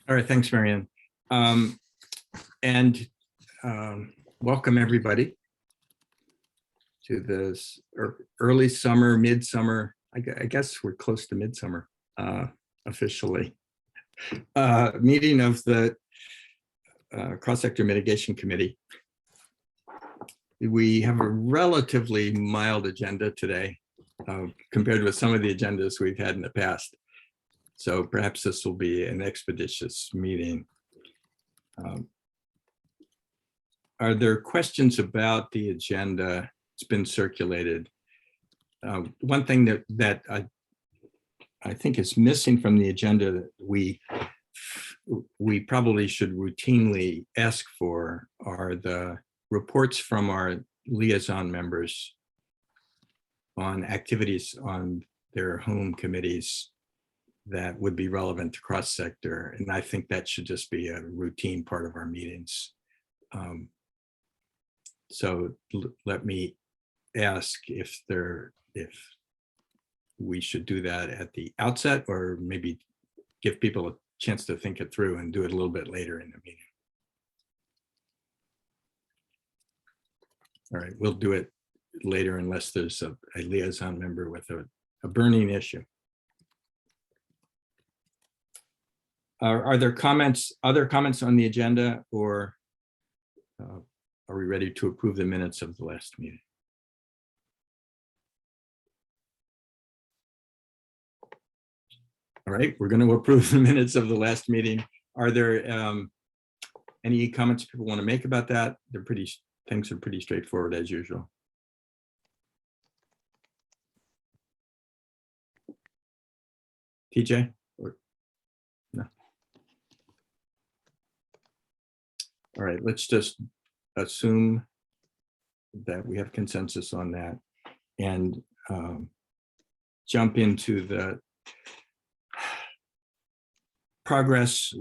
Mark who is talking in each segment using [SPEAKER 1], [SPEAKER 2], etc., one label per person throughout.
[SPEAKER 1] All right, thanks, Marianne. And welcome everybody to this early summer, midsummer. I guess we're close to midsummer officially. Meeting of the Cross-Sector Mitigation Committee. We have a relatively mild agenda today compared with some of the agendas we've had in the past. So perhaps this will be an expeditious meeting. Are there questions about the agenda? It's been circulated. One thing that I think is missing from the agenda that we probably should routinely ask for are the reports from our liaison members on activities on their home committees that would be relevant to cross-sector. And I think that should just be a routine part of our meetings. So let me ask if we should do that at the outset, or maybe give people a chance to think it through and do it a little bit later in the meeting. All right, we'll do it later unless there's a liaison member with a burning issue. Are there other comments on the agenda, or are we ready to approve the minutes of the last meeting? All right, we're going to approve the minutes of the last meeting. Are there any comments people want to make about that? Things are pretty straightforward as usual. TJ? No. All right, let's just assume that we have consensus on that and jump into the progress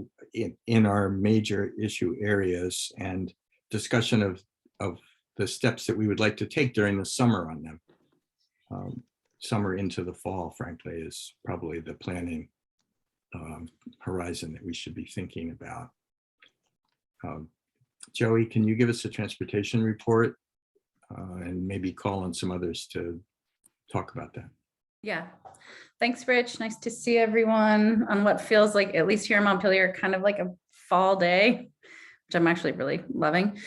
[SPEAKER 1] in our major issue areas and discussion of the steps that we would like to take during the summer on them. Summer into the fall, frankly, is probably the planning horizon that we should be thinking about. Joey, can you give us a transportation report and maybe call on some others to talk about that?
[SPEAKER 2] Yeah, thanks, Rich. Nice to see everyone on what feels like, at least here in Montpelier, kind of like a fall day, which I'm actually really loving.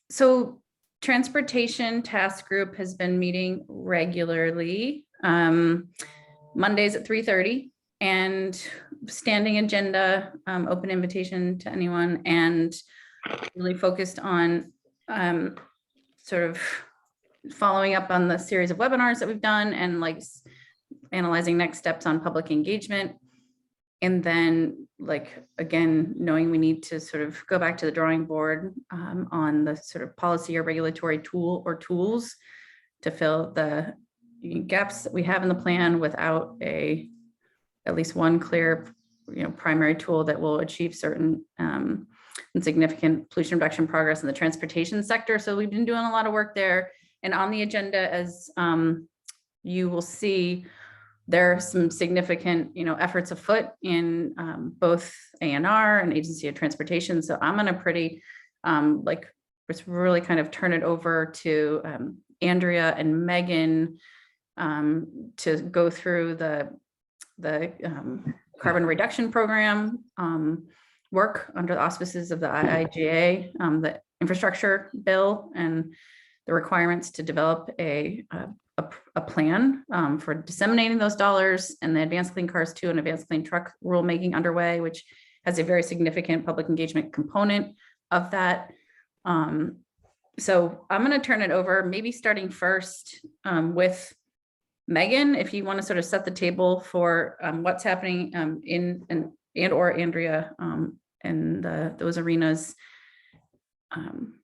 [SPEAKER 2] So Transportation Task Group has been meeting regularly, Mondays at 3:30, and standing agenda, open invitation to anyone, and really focused on sort of following up on the series of webinars that we've done and like analyzing next steps on public engagement. And then like, again, knowing we need to sort of go back to the drawing board on the sort of policy or regulatory tool or tools to fill the gaps that we have in the plan without at least one clear, primary tool that will achieve certain and significant pollution reduction progress in the transportation sector. So we've been doing a lot of work there. And on the agenda, as you will see, there are some significant, efforts afoot in both A&R and Agency of Transportation. So I'm gonna just really kind of turn it over to Andrea and Megan to go through the carbon reduction program work under the auspices of the IIJA, the infrastructure bill, and the requirements to develop a plan for disseminating those dollars, and the Advanced Clean Cars 2 and Advanced Clean Truck rulemaking underway, which has a very significant public engagement component of that. So I'm going to turn it over, maybe starting first with Megan, if you want to sort of set the table for what's happening and or Andrea in those arenas,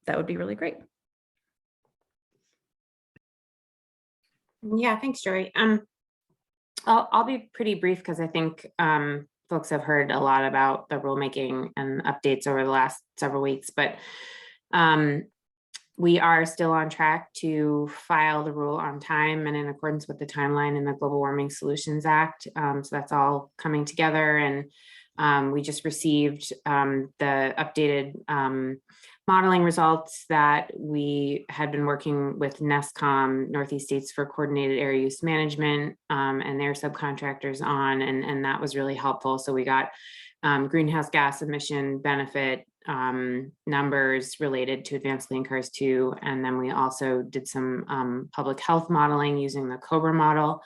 [SPEAKER 2] that would be really great.
[SPEAKER 3] Yeah, thanks, Joey. I'll be pretty brief because I think folks have heard a lot about the rulemaking and updates over the last several weeks, but we are still on track to file the rule on time and in accordance with the timeline in the Global Warming Solutions Act. So that's all coming together, and We just received the updated modeling results that we had been working with NESCOM, Northeast States for Coordinated Area Use Management, and their subcontractors on, and that was really helpful. So we got greenhouse gas emission benefit numbers related to Advanced Clean Cars 2, and then we also did some public health modeling using the COBRA model.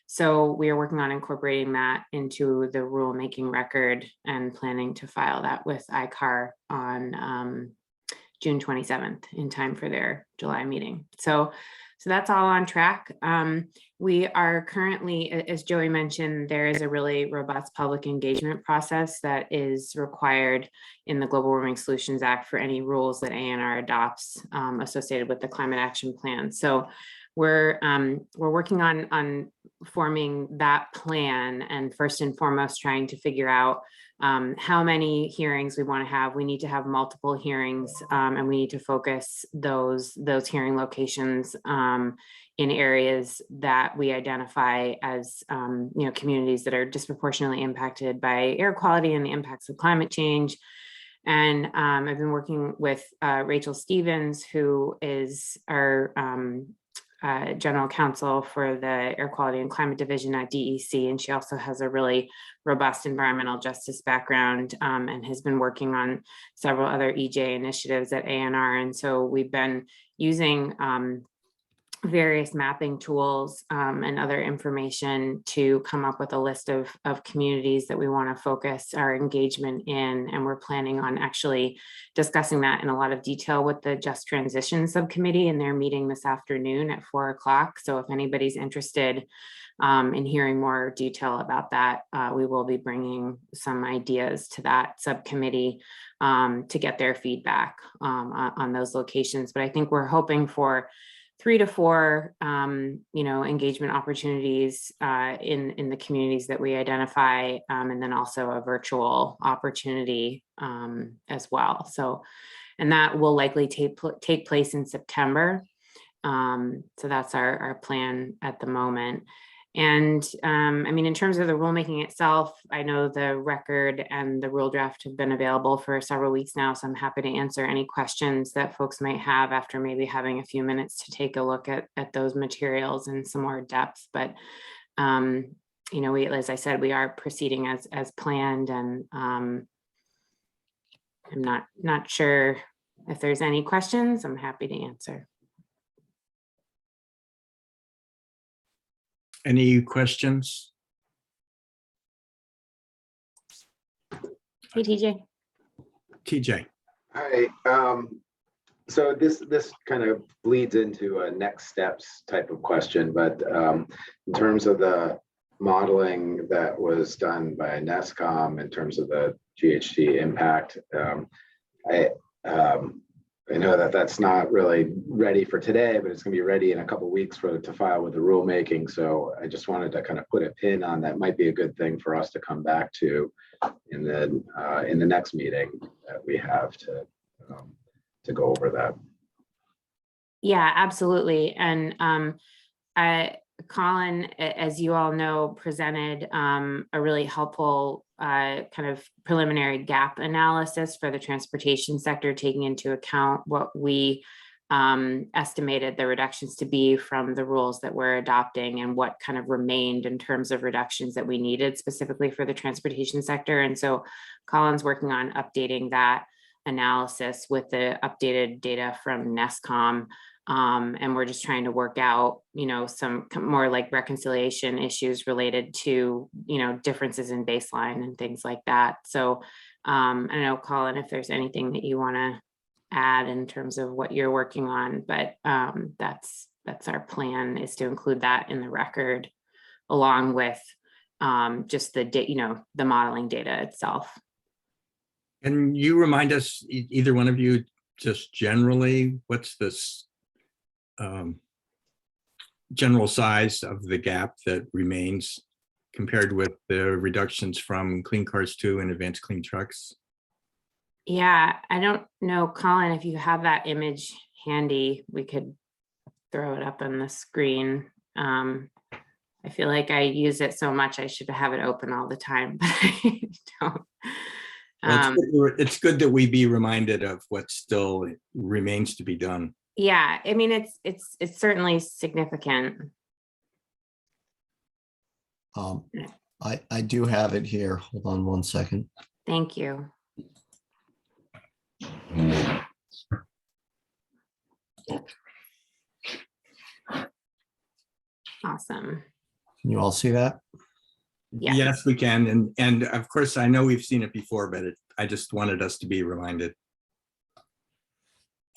[SPEAKER 3] So we are working on incorporating that into the rulemaking record and planning to file that with ICAR on June 27th in time for their July meeting. So that's all on track. We are currently, as Joey mentioned, there is a really robust public engagement process that is required in the Global Warming Solutions Act for any rules that ANR adopts associated with the Climate Action Plan. So we're working on forming that plan, and first and foremost trying to figure out how many hearings we want to have. We need to have multiple hearings, and we need to focus those hearing locations in areas that we identify as communities that are disproportionately impacted by air quality and the impacts of climate change. And I've been working with Rachel Stevens, who is our general counsel for the Air Quality and Climate Division at DEC, and she also has a really robust environmental justice background and has been working on several other EJ initiatives at ANR. And so we've been using various mapping tools and other information to come up with a list of communities that we want to focus our engagement in. And we're planning on actually discussing that in a lot of detail with the Just Transition Subcommittee, and they're meeting this afternoon at 4 o'clock. So if anybody's interested in hearing more detail about that, we will be bringing some ideas to that subcommittee to get their feedback on those locations. But I think we're hoping for 3 to 4, engagement opportunities in the communities that we identify, and then also a virtual opportunity as well. So, and that will likely take place in September. So that's our plan at the moment. And in terms of the rulemaking itself, I know the record and the rule draft have been available for several weeks now, so I'm happy to answer any questions that folks might have after maybe having a few minutes to take a look at those materials in some more depth. But as I said, we are proceeding as planned, and I'm not sure if there's any questions. I'm happy to answer.
[SPEAKER 1] Any questions?
[SPEAKER 3] Hey, TJ.
[SPEAKER 1] TJ.
[SPEAKER 4] Hi. So this kind of bleeds into a next steps type of question, but in terms of the modeling that was done by NESCOM in terms of the GHG impact, I know that that's not really ready for today, but it's going to be ready in a couple of weeks to file with the rulemaking. So I just wanted to kind of put a pin on that. Might be a good thing for us to come back to in the next meeting that we have to go over that.
[SPEAKER 3] Yeah, absolutely. And Colin, as you all know, presented a really helpful kind of preliminary gap analysis for the transportation sector, taking into account what we estimated the reductions to be from the rules that we're adopting and what kind of remained in terms of reductions that we needed specifically for the transportation sector. And so Colin's working on updating that analysis with the updated data from NESCOM. And we're just trying to work out, some more like reconciliation issues related to, differences in baseline and things like that. So I don't know, Colin, if there's anything that you want to add in terms of what you're working on, but that's our plan, is to include that in the record along with just the modeling data itself.
[SPEAKER 1] Can you remind us, either one of you, just generally, what's this general size of the gap that remains compared with the reductions from Clean Cars 2 and Advanced Clean Trucks?
[SPEAKER 3] Yeah, I don't know, Colin, if you have that image handy, we could throw it up on the screen. I feel like I use it so much, I should have it open all the time, but I don't.
[SPEAKER 1] Well, it's good that we be reminded of what still remains to be done.
[SPEAKER 3] Yeah, I mean, it's certainly significant.
[SPEAKER 5] I do have it here. Hold on one second.
[SPEAKER 3] Thank you. Awesome.
[SPEAKER 5] Can you all see that?
[SPEAKER 3] Yes.
[SPEAKER 1] Yes, we can. And of course, I know we've seen it before, but I just wanted us to be reminded.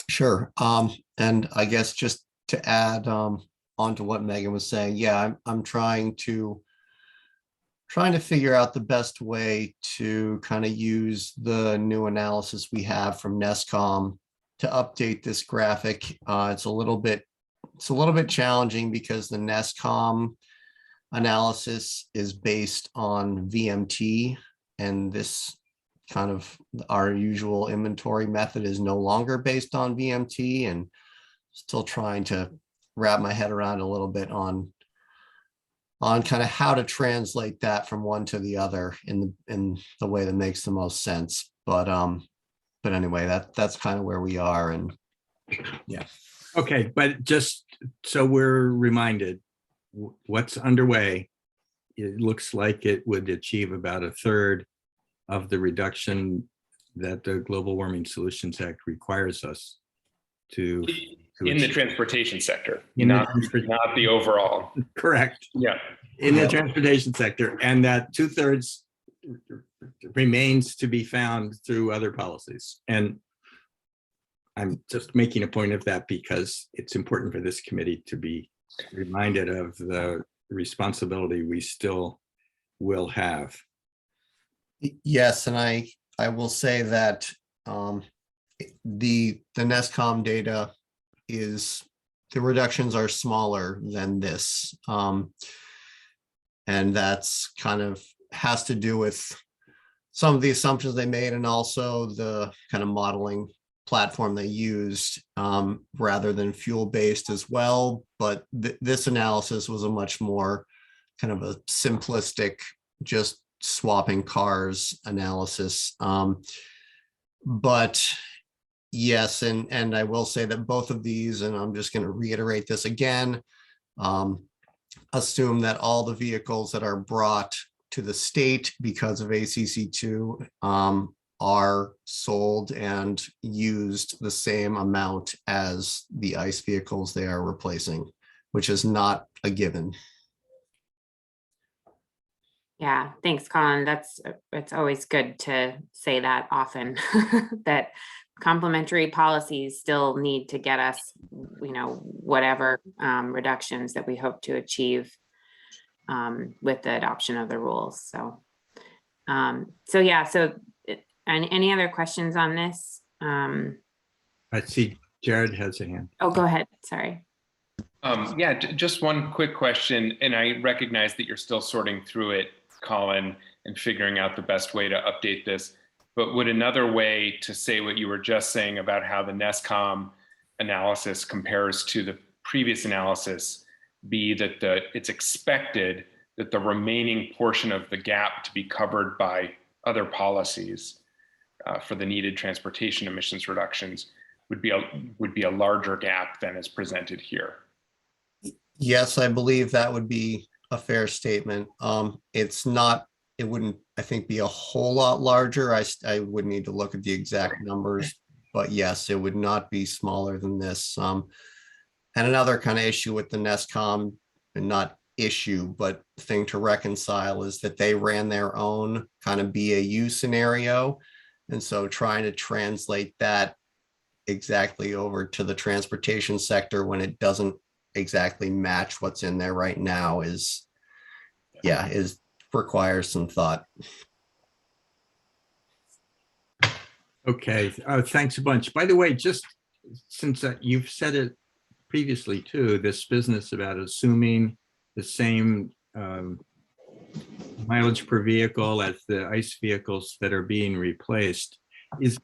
[SPEAKER 5] Sure. And I guess just to add onto what Megan was saying, yeah, I'm trying to figure out the best way to kind of use the new analysis we have from NESCOM to update this graphic. It's a little bit challenging because the NESCOM analysis is based on VMT, and this kind of our usual inventory method is no longer based on VMT, and still trying to wrap my head around a little bit on kind of how to translate that from one to the other in the way that makes the most sense. But anyway, that's kind of where we are. And
[SPEAKER 1] yeah. Okay, but just so we're reminded what's underway, it looks like it would achieve about 1/3 of the reduction that the Global Warming Solutions Act requires us to
[SPEAKER 6] in the
[SPEAKER 1] achieve.
[SPEAKER 6] Transportation sector,
[SPEAKER 1] In the
[SPEAKER 6] not the overall.
[SPEAKER 1] Correct.
[SPEAKER 6] Yeah.
[SPEAKER 1] In the transportation sector, and that 2/3 remains to be found through other policies. And I'm just making a point of that because it's important for this committee to be reminded of the responsibility we still will have.
[SPEAKER 5] yes, and I will say that the NESCOM data is, the reductions are smaller than this. And that's kind of has to do with some of the assumptions they made and also the kind of modeling platform they used rather than fuel-based as well. But this analysis was a much more kind of a simplistic, just swapping cars analysis. But yes, and I will say that both of these, and I'm just going to reiterate this again, assume that all the vehicles that are brought to the state because of ACC2 are sold and used the same amount as the ICE vehicles they are replacing, which is not a given.
[SPEAKER 3] Yeah, thanks, Colin. It's always good to say that often, that complementary policies still need to get us, whatever reductions that we hope to achieve with the adoption of the rules. So any other questions on this?
[SPEAKER 1] I see Jared has a hand.
[SPEAKER 3] Oh, go ahead. Sorry.
[SPEAKER 6] Yeah, just one quick question, and I recognize that you're still sorting through it, Colin, and figuring out the best way to update this. But would another way to say what you were just saying about how the NESCOM analysis compares to the previous analysis be that it's expected that the remaining portion of the gap to be covered by other policies for the needed transportation emissions reductions would be a larger gap than is presented here?
[SPEAKER 5] Yes, I believe that would be a fair statement. It wouldn't, I think, be a whole lot larger. I would need to look at the exact numbers, but yes, it would not be smaller than this. And another kind of issue with the NESCOM, and not issue, but thing to reconcile, is that they ran their own kind of BAU scenario. And so trying to translate that exactly over to the transportation sector when it doesn't exactly match what's in there right now requires some thought.
[SPEAKER 1] Okay, thanks a bunch. By the way, just since you've said it previously too, this business about assuming the same mileage per vehicle as the ICE vehicles that are being replaced, is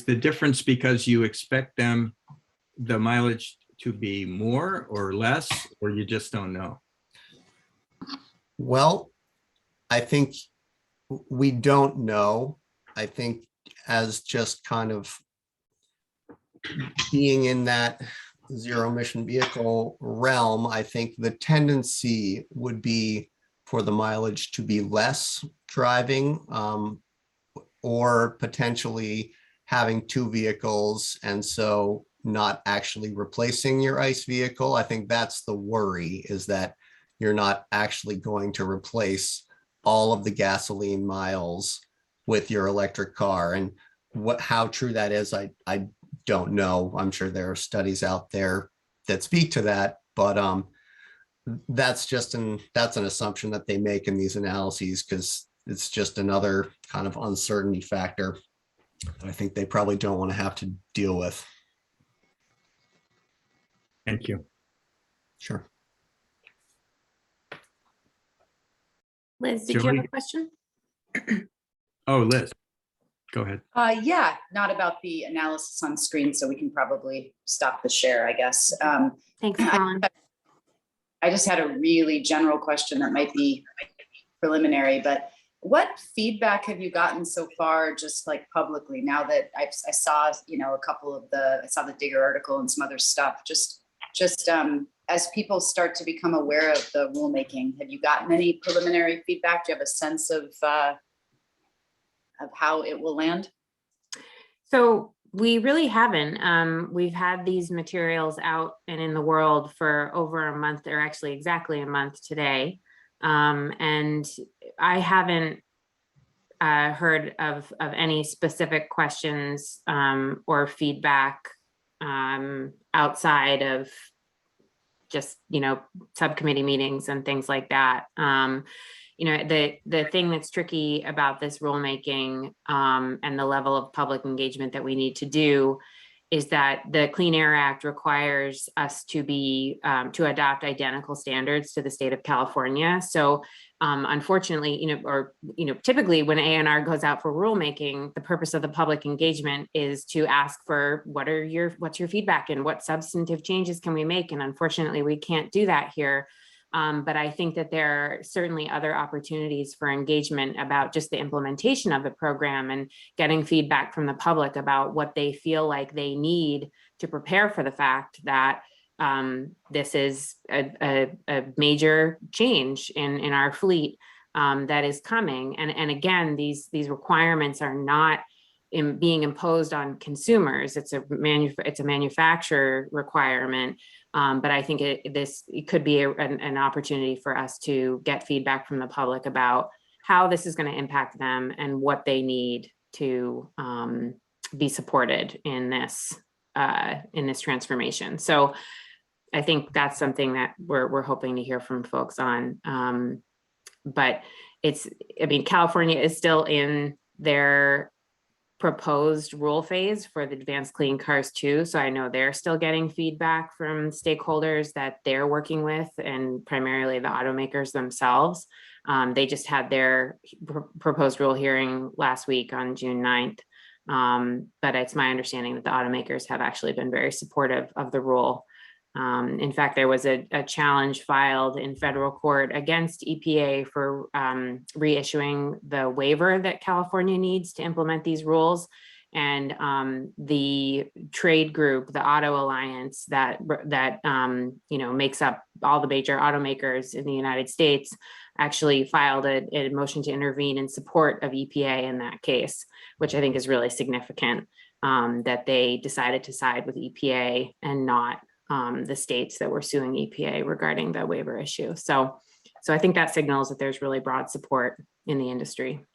[SPEAKER 1] the difference because you expect the mileage to be more or less, or you just don't know?
[SPEAKER 5] Well, I think we don't know. I think as just kind of being in that zero emission vehicle realm, I think the tendency would be for the mileage to be less driving, or potentially having two vehicles and so not actually replacing your ICE vehicle. I think that's the worry, is that you're not actually going to replace all of the gasoline miles with your electric car. And how true that is, I don't know. I'm sure there are studies out there that speak to that, but that's an assumption that they make in these analyses, because it's just another kind of uncertainty factor that I think they probably don't want to have to deal with.
[SPEAKER 1] Thank you.
[SPEAKER 5] Sure.
[SPEAKER 3] Liz, did you have
[SPEAKER 1] Joey?
[SPEAKER 3] a question?
[SPEAKER 1] Oh, Liz, go ahead.
[SPEAKER 7] Yeah, not about the analysis on screen, so we can probably stop the share, I guess.
[SPEAKER 3] Thanks, Colin.
[SPEAKER 7] I just had a really general question that might be preliminary, but what feedback have you gotten so far, just like publicly, now that I saw, a couple of I saw the Digger article and some other stuff, just as people start to become aware of the rulemaking, have you gotten any preliminary feedback? Do you have a sense of how it will land?
[SPEAKER 3] So we really haven't. We've had these materials out and in the world for over a month, or actually exactly a month today. And I haven't heard of any specific questions or feedback outside of just, subcommittee meetings and things like that. The thing that's tricky about this rulemaking and the level of public engagement that we need to do is that the Clean Air Act requires us to adopt identical standards to the state of California. So unfortunately, typically when A&R goes out for rulemaking, the purpose of the public engagement is to ask for what's your feedback and what substantive changes can we make? And unfortunately, we can't do that here. But I think that there are certainly other opportunities for engagement about just the implementation of the program and getting feedback from the public about what they feel like they need to prepare for the fact that this is a major change in our fleet that is coming. And again, these requirements are not being imposed on consumers. It's a manufacturer requirement. But I think it could be an opportunity for us to get feedback from the public about how this is going to impact them and what they need to be supported in this transformation. So I think that's something that we're hoping to hear from folks on. But California is still in their proposed rule phase for the Advanced Clean Cars 2. So I know they're still getting feedback from stakeholders that they're working with, and primarily the automakers themselves. They just had their proposed rule hearing last week on June 9th. But it's my understanding that the automakers have actually been very supportive of the rule. In fact, there was a challenge filed in federal court against EPA for reissuing the waiver that California needs to implement these rules. And the trade group, the Auto Alliance, that makes up all the major automakers in the United States, actually filed a motion to intervene in support of EPA in that case, which I think is really significant, that they decided to side with EPA and not the states that were suing EPA regarding the waiver issue. So I think that signals that there's really broad support in the industry.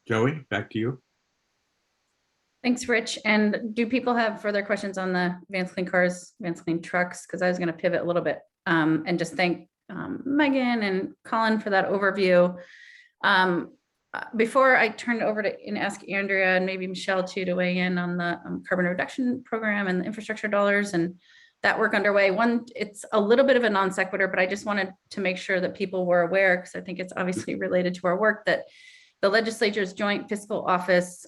[SPEAKER 1] Joey, back to you.
[SPEAKER 2] Thanks, Rich. And do people have further questions on the Advanced Clean Cars, Advanced Clean Trucks? Because I was going to pivot a little bit and just thank Megan and Colin for that overview. Before I turn it over and ask Andrea and maybe Michelle too to weigh in on the carbon reduction program and the infrastructure dollars and that work underway. One, it's a little bit of a non sequitur, but I just wanted to make sure that people were aware, because I think it's obviously related to our work, that the legislature's Joint Fiscal Office,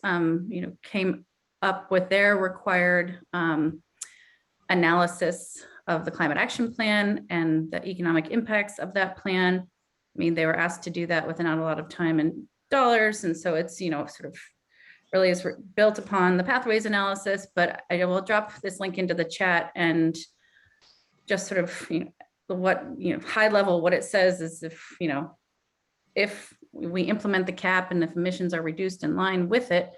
[SPEAKER 2] came up with their required analysis of the climate action plan and the economic impacts of that plan. I mean, they were asked to do that without a lot of time and dollars. And so it's, sort of really is built upon the pathways analysis, but I will drop this link into the chat and just sort of, high level, what it says is if we implement the cap and if emissions are reduced in line with it,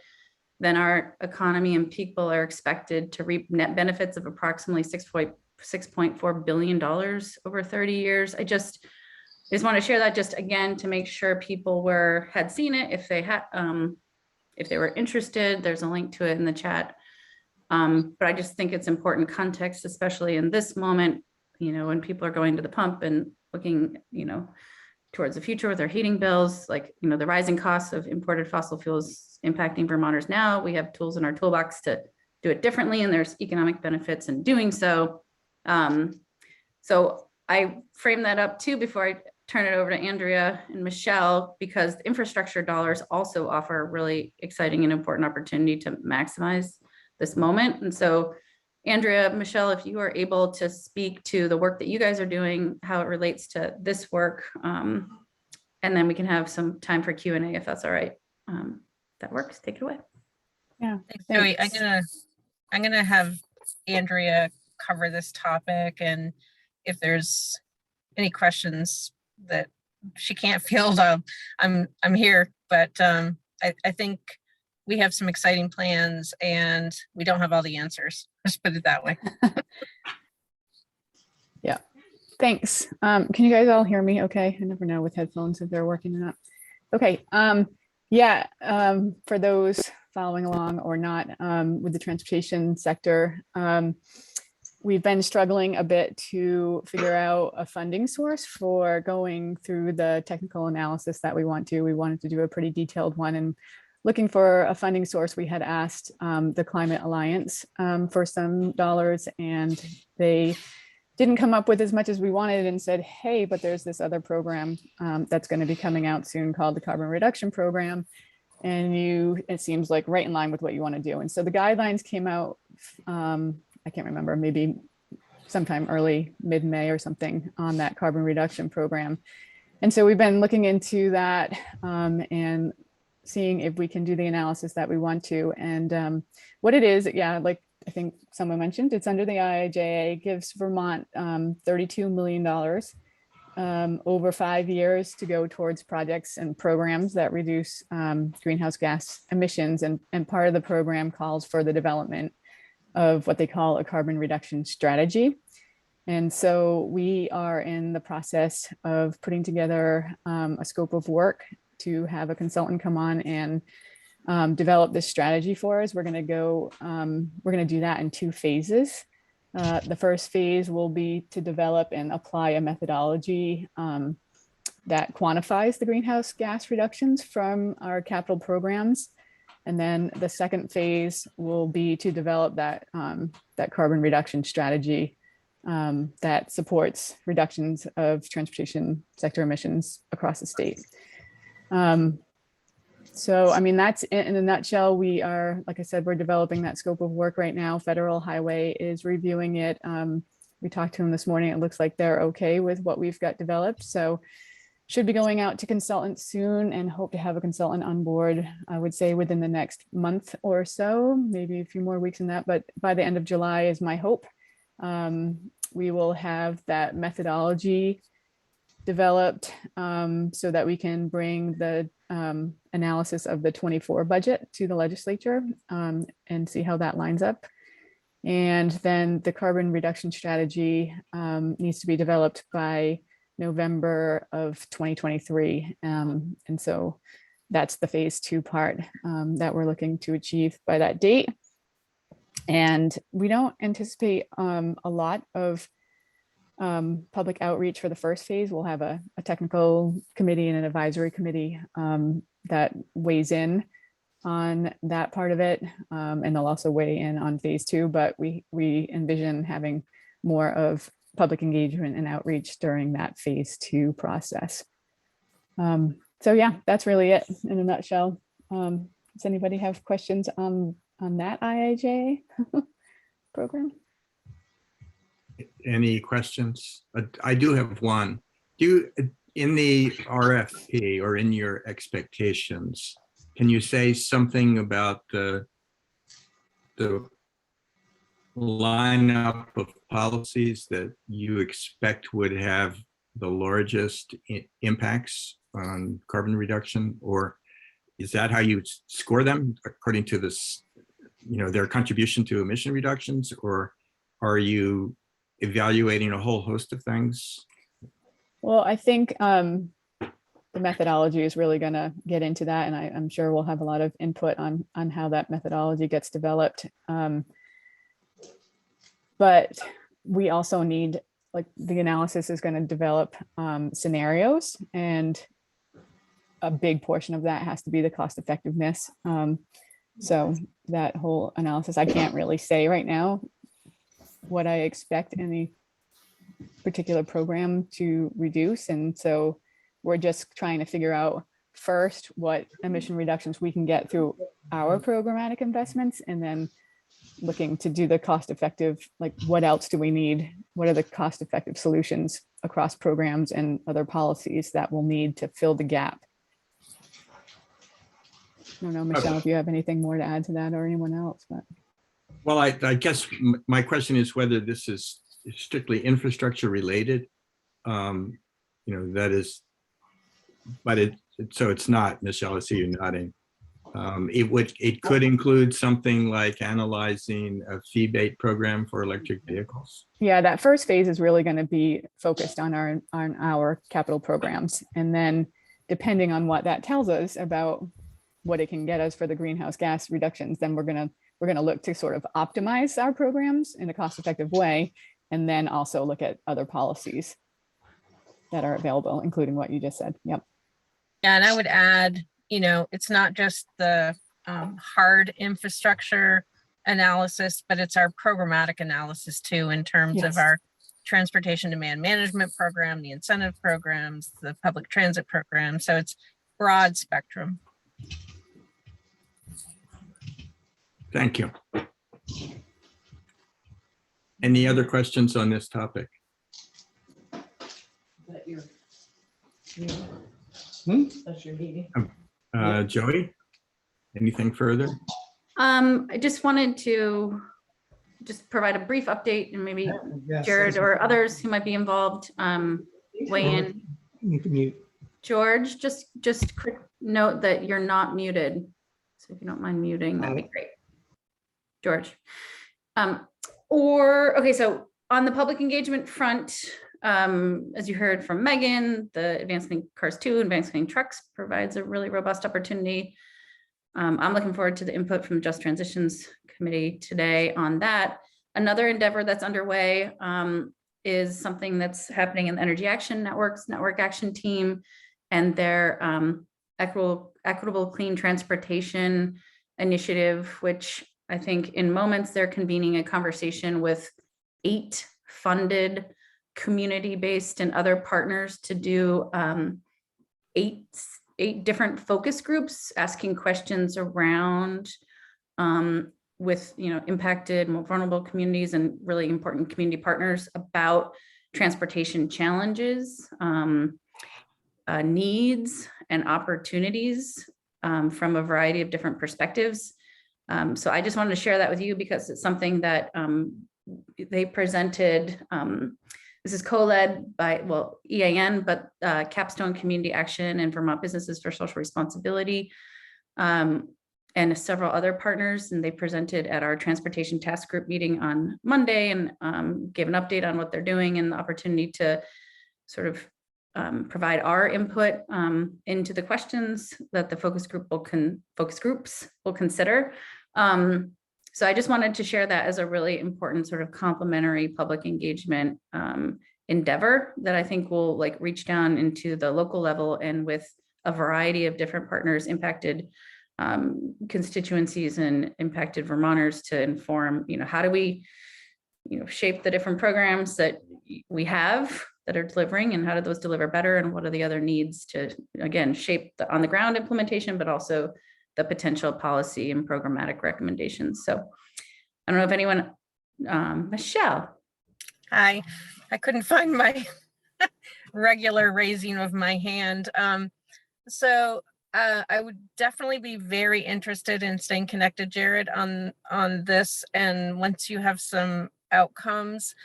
[SPEAKER 2] then our economy and people are expected to reap net benefits of approximately $6.4 billion over 30 years. I just want to share that just again to make sure people had seen it. If they were interested, there's a link to it in the chat. But I just think it's important context, especially in this moment, when people are going to the pump and looking, towards the future with their heating bills, like, the rising costs of imported fossil fuels impacting Vermonters now. We have tools in our toolbox to do it differently, and there's economic benefits in doing so. So I frame that up too before I turn it over to Andrea and Michelle, because the infrastructure dollars also offer a really exciting and important opportunity to maximize this moment. And so Andrea, Michelle, if you are able to speak to the work that you guys are doing, how it relates to this work, and then we can have some time for Q&A if that's all right. That works. Take it away.
[SPEAKER 8] Yeah. Joey, I'm gonna have Andrea cover this topic, and if there's any questions that she can't field, I'm here. But I think we have some exciting plans, and we don't have all the answers. Let's put it that way.
[SPEAKER 9] Yeah, thanks. Can you guys all hear me okay? I never know with headphones if they're working or not. Okay, for those following along or not, with the transportation sector, we've been struggling a bit to figure out a funding source for going through the technical analysis that we want to. We wanted to do a pretty detailed one, and looking for a funding source, we had asked the Climate Alliance for some dollars, and they didn't come up with as much as we wanted and said, hey, but there's this other program that's going to be coming out soon called the Carbon Reduction Program. And it seems like right in line with what you want to do. And so the guidelines came out, I can't remember, maybe sometime early mid-May or something on that carbon reduction program. And so we've been looking into that and seeing if we can do the analysis that we want to. And what it is, yeah, like I think someone mentioned, it's under the IIJA, gives Vermont $32 million over 5 years to go towards projects and programs that reduce greenhouse gas emissions. And part of the program calls for the development of what they call a carbon reduction strategy. And so we are in the process of putting together a scope of work to have a consultant come on and develop this strategy for us. We're going to do that in 2 phases. The first phase will be to develop and apply a methodology that quantifies the greenhouse gas reductions from our capital programs. And then the second phase will be to develop that carbon reduction strategy that supports reductions of transportation sector emissions across the state. So, I mean, that's in a nutshell. We are, like I said, we're developing that scope of work right now. Federal Highway is reviewing it. We talked to them this morning. It looks like they're okay with what we've got developed. So should be going out to consultants soon and hope to have a consultant on board, I would say within the next month or so, maybe a few more weeks than that, but by the end of July is my hope. We will have that methodology developed so that we can bring the analysis of the 24 budget to the legislature and see how that lines up. And then the carbon reduction strategy needs to be developed by November of 2023. And so that's the phase 2 part that we're looking to achieve by that date. And we don't anticipate a lot of public outreach for the first phase. We'll have a technical committee and an advisory committee that weighs in on that part of it. And they'll also weigh in on phase 2, but we envision having more of public engagement and outreach during that phase 2 process. So yeah, that's really it in a nutshell. Does anybody have questions on that IIJA program?
[SPEAKER 1] any questions? I do have one. In the RFP or in your expectations, can you say something about the lineup of policies that you expect would have the largest impacts on carbon reduction? Or is that how you score them, according to this, their contribution to emission reductions? Or are you evaluating a whole host of things?
[SPEAKER 9] Well, I think the methodology is really going to get into that, and I'm sure we'll have a lot of input on how that methodology gets developed. But we also need, like, the analysis is going to develop scenarios, and a big portion of that has to be the cost effectiveness. So that whole analysis, I can't really say right now what I expect any particular program to reduce. And so we're just trying to figure out first what emission reductions we can get through our programmatic investments, and then looking to do the cost effective, like, what else do we need? What are the cost effective solutions across programs and other policies that we'll need to fill the gap? I don't know, Michelle, if you have anything more to add to that, or anyone else, but.
[SPEAKER 1] Well, I guess my question is whether this is strictly infrastructure related. That is, but so it's not. Michelle, I see you nodding. It could include something like analyzing a fee-based program for electric vehicles.
[SPEAKER 9] Yeah, that first phase is really going to be focused on our capital programs, and then depending on what that tells us about what it can get us for the greenhouse gas reductions, then we're going to look to sort of optimize our programs in a cost-effective way, and then also look at other policies that are available, including what you just said. Yep.
[SPEAKER 8] Yeah, and I would add, it's not just the hard infrastructure analysis, but it's our programmatic analysis too, in terms of our transportation demand management program, the incentive programs, the public transit program. So it's broad spectrum.
[SPEAKER 1] Thank you. Any other questions on this topic? Joey, anything further?
[SPEAKER 2] I just wanted to provide a brief update, and maybe Jared or others who might be involved weigh in.
[SPEAKER 10] You can mute.
[SPEAKER 2] George, just quick note that you're not muted. So if you don't mind muting, that'd be great. George. Okay, so on the public engagement front, as you heard from Megan, the Advanced Clean Cars 2, Advanced Clean Trucks provides a really robust opportunity. I'm looking forward to the input from Just Transitions Committee today on that. Another endeavor that's underway is something that's happening in the Energy Action Network's Network Action Team and their equitable clean transportation initiative, which I think in moments they're convening a conversation with 8 funded community-based and other partners to do 8 different focus groups asking questions around with impacted, more vulnerable communities and really important community partners about transportation challenges, needs and opportunities from a variety of different perspectives. So I just wanted to share that with you because it's something that they presented. This is co-led by, EAN, but Capstone Community Action and Vermont Businesses for Social Responsibility, and several other partners. And they presented at our Transportation Task Group meeting on Monday and gave an update on what they're doing and the opportunity to sort of provide our input into the questions that the focus groups will consider. So I just wanted to share that as a really important sort of complementary public engagement endeavor that I think will reach down into the local level and with a variety of different partners, impacted constituencies and impacted Vermonters to inform, how do we, shape the different programs that we have that are delivering, and how do those deliver better, and what are the other needs to, again, shape the on the ground implementation, but also the potential policy and programmatic recommendations. So I don't know if anyone, Michelle.
[SPEAKER 8] Hi, I couldn't find my regular raising of my hand. So I would definitely be very interested in staying connected, Jared, on this. And once you have some outcomes,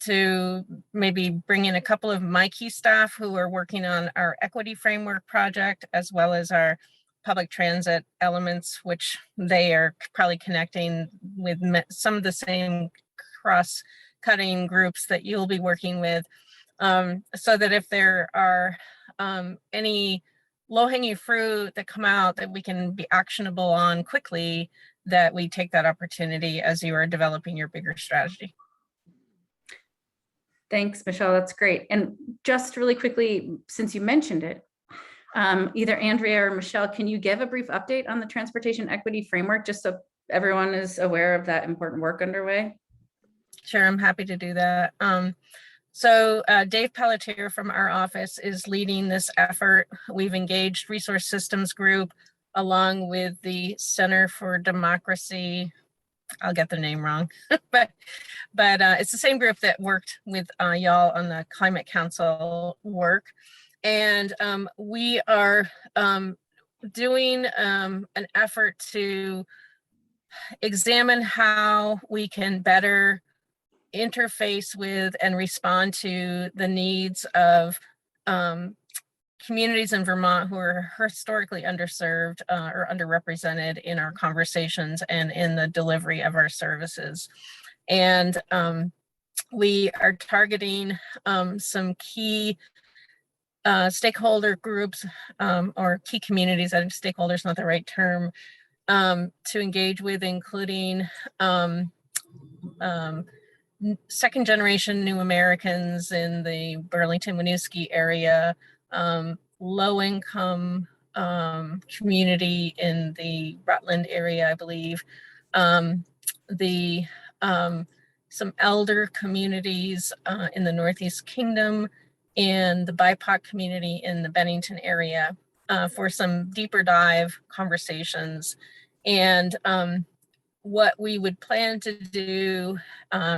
[SPEAKER 8] to maybe bring in a couple of my key staff who are working on our equity framework project, as well as our public transit elements, which they are probably connecting with some of the same cross-cutting groups that you'll be working with, so that if there are any low-hanging fruit that come out that we can be actionable on quickly, that we take that opportunity as you are developing your bigger strategy.
[SPEAKER 2] Thanks, Michelle. That's great. And just really quickly, since you mentioned it, either Andrea or Michelle, can you give a brief update on the transportation equity framework, just so everyone is aware of that important work underway?
[SPEAKER 8] Sure, I'm happy to do that. So Dave Pelletier from our office is leading this effort. We've engaged Resource Systems Group along with the Center for Democracy. I'll get the name wrong, but it's the same group that worked with y'all on the Climate Council work. And we are doing an effort to examine how we can better interface with and respond to the needs of communities in Vermont who are historically underserved or underrepresented in our conversations and in the delivery of our services. And we are targeting some key stakeholder groups or key communities. I think stakeholders not the right term to engage with, including second generation new Americans in the Burlington-Winooski area, low income community in the Rutland area, I believe, some elder communities in the Northeast Kingdom, and the BIPOC community in the Bennington area for some deeper dive conversations. And what we would plan to do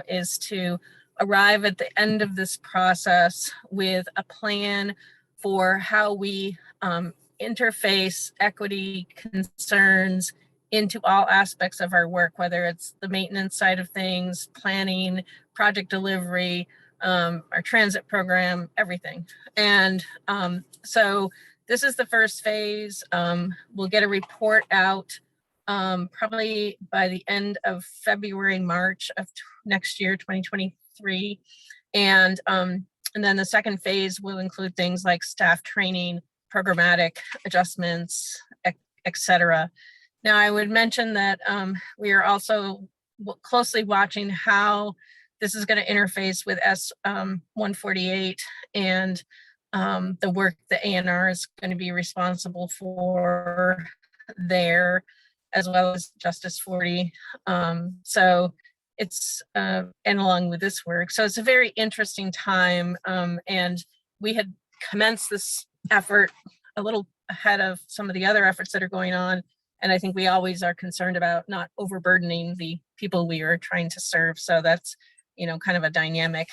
[SPEAKER 8] is to arrive at the end of this process with a plan for how we interface equity concerns into all aspects of our work, whether it's the maintenance side of things, planning, project delivery, our transit program, everything. And so this is the first phase. We'll get a report out probably by the end of February, March of next year, 2023. And then the second phase will include things like staff training, programmatic adjustments, et cetera. Now, I would mention that we are also closely watching how this is going to interface with S-148 and the work the ANR is going to be responsible for there, as well as Justice 40. So it's, and along with this work. So it's a very interesting time. And we had commenced this effort a little ahead of some of the other efforts that are going on. And I think we always are concerned about not overburdening the people we are trying to serve. So that's, you know, kind of a dynamic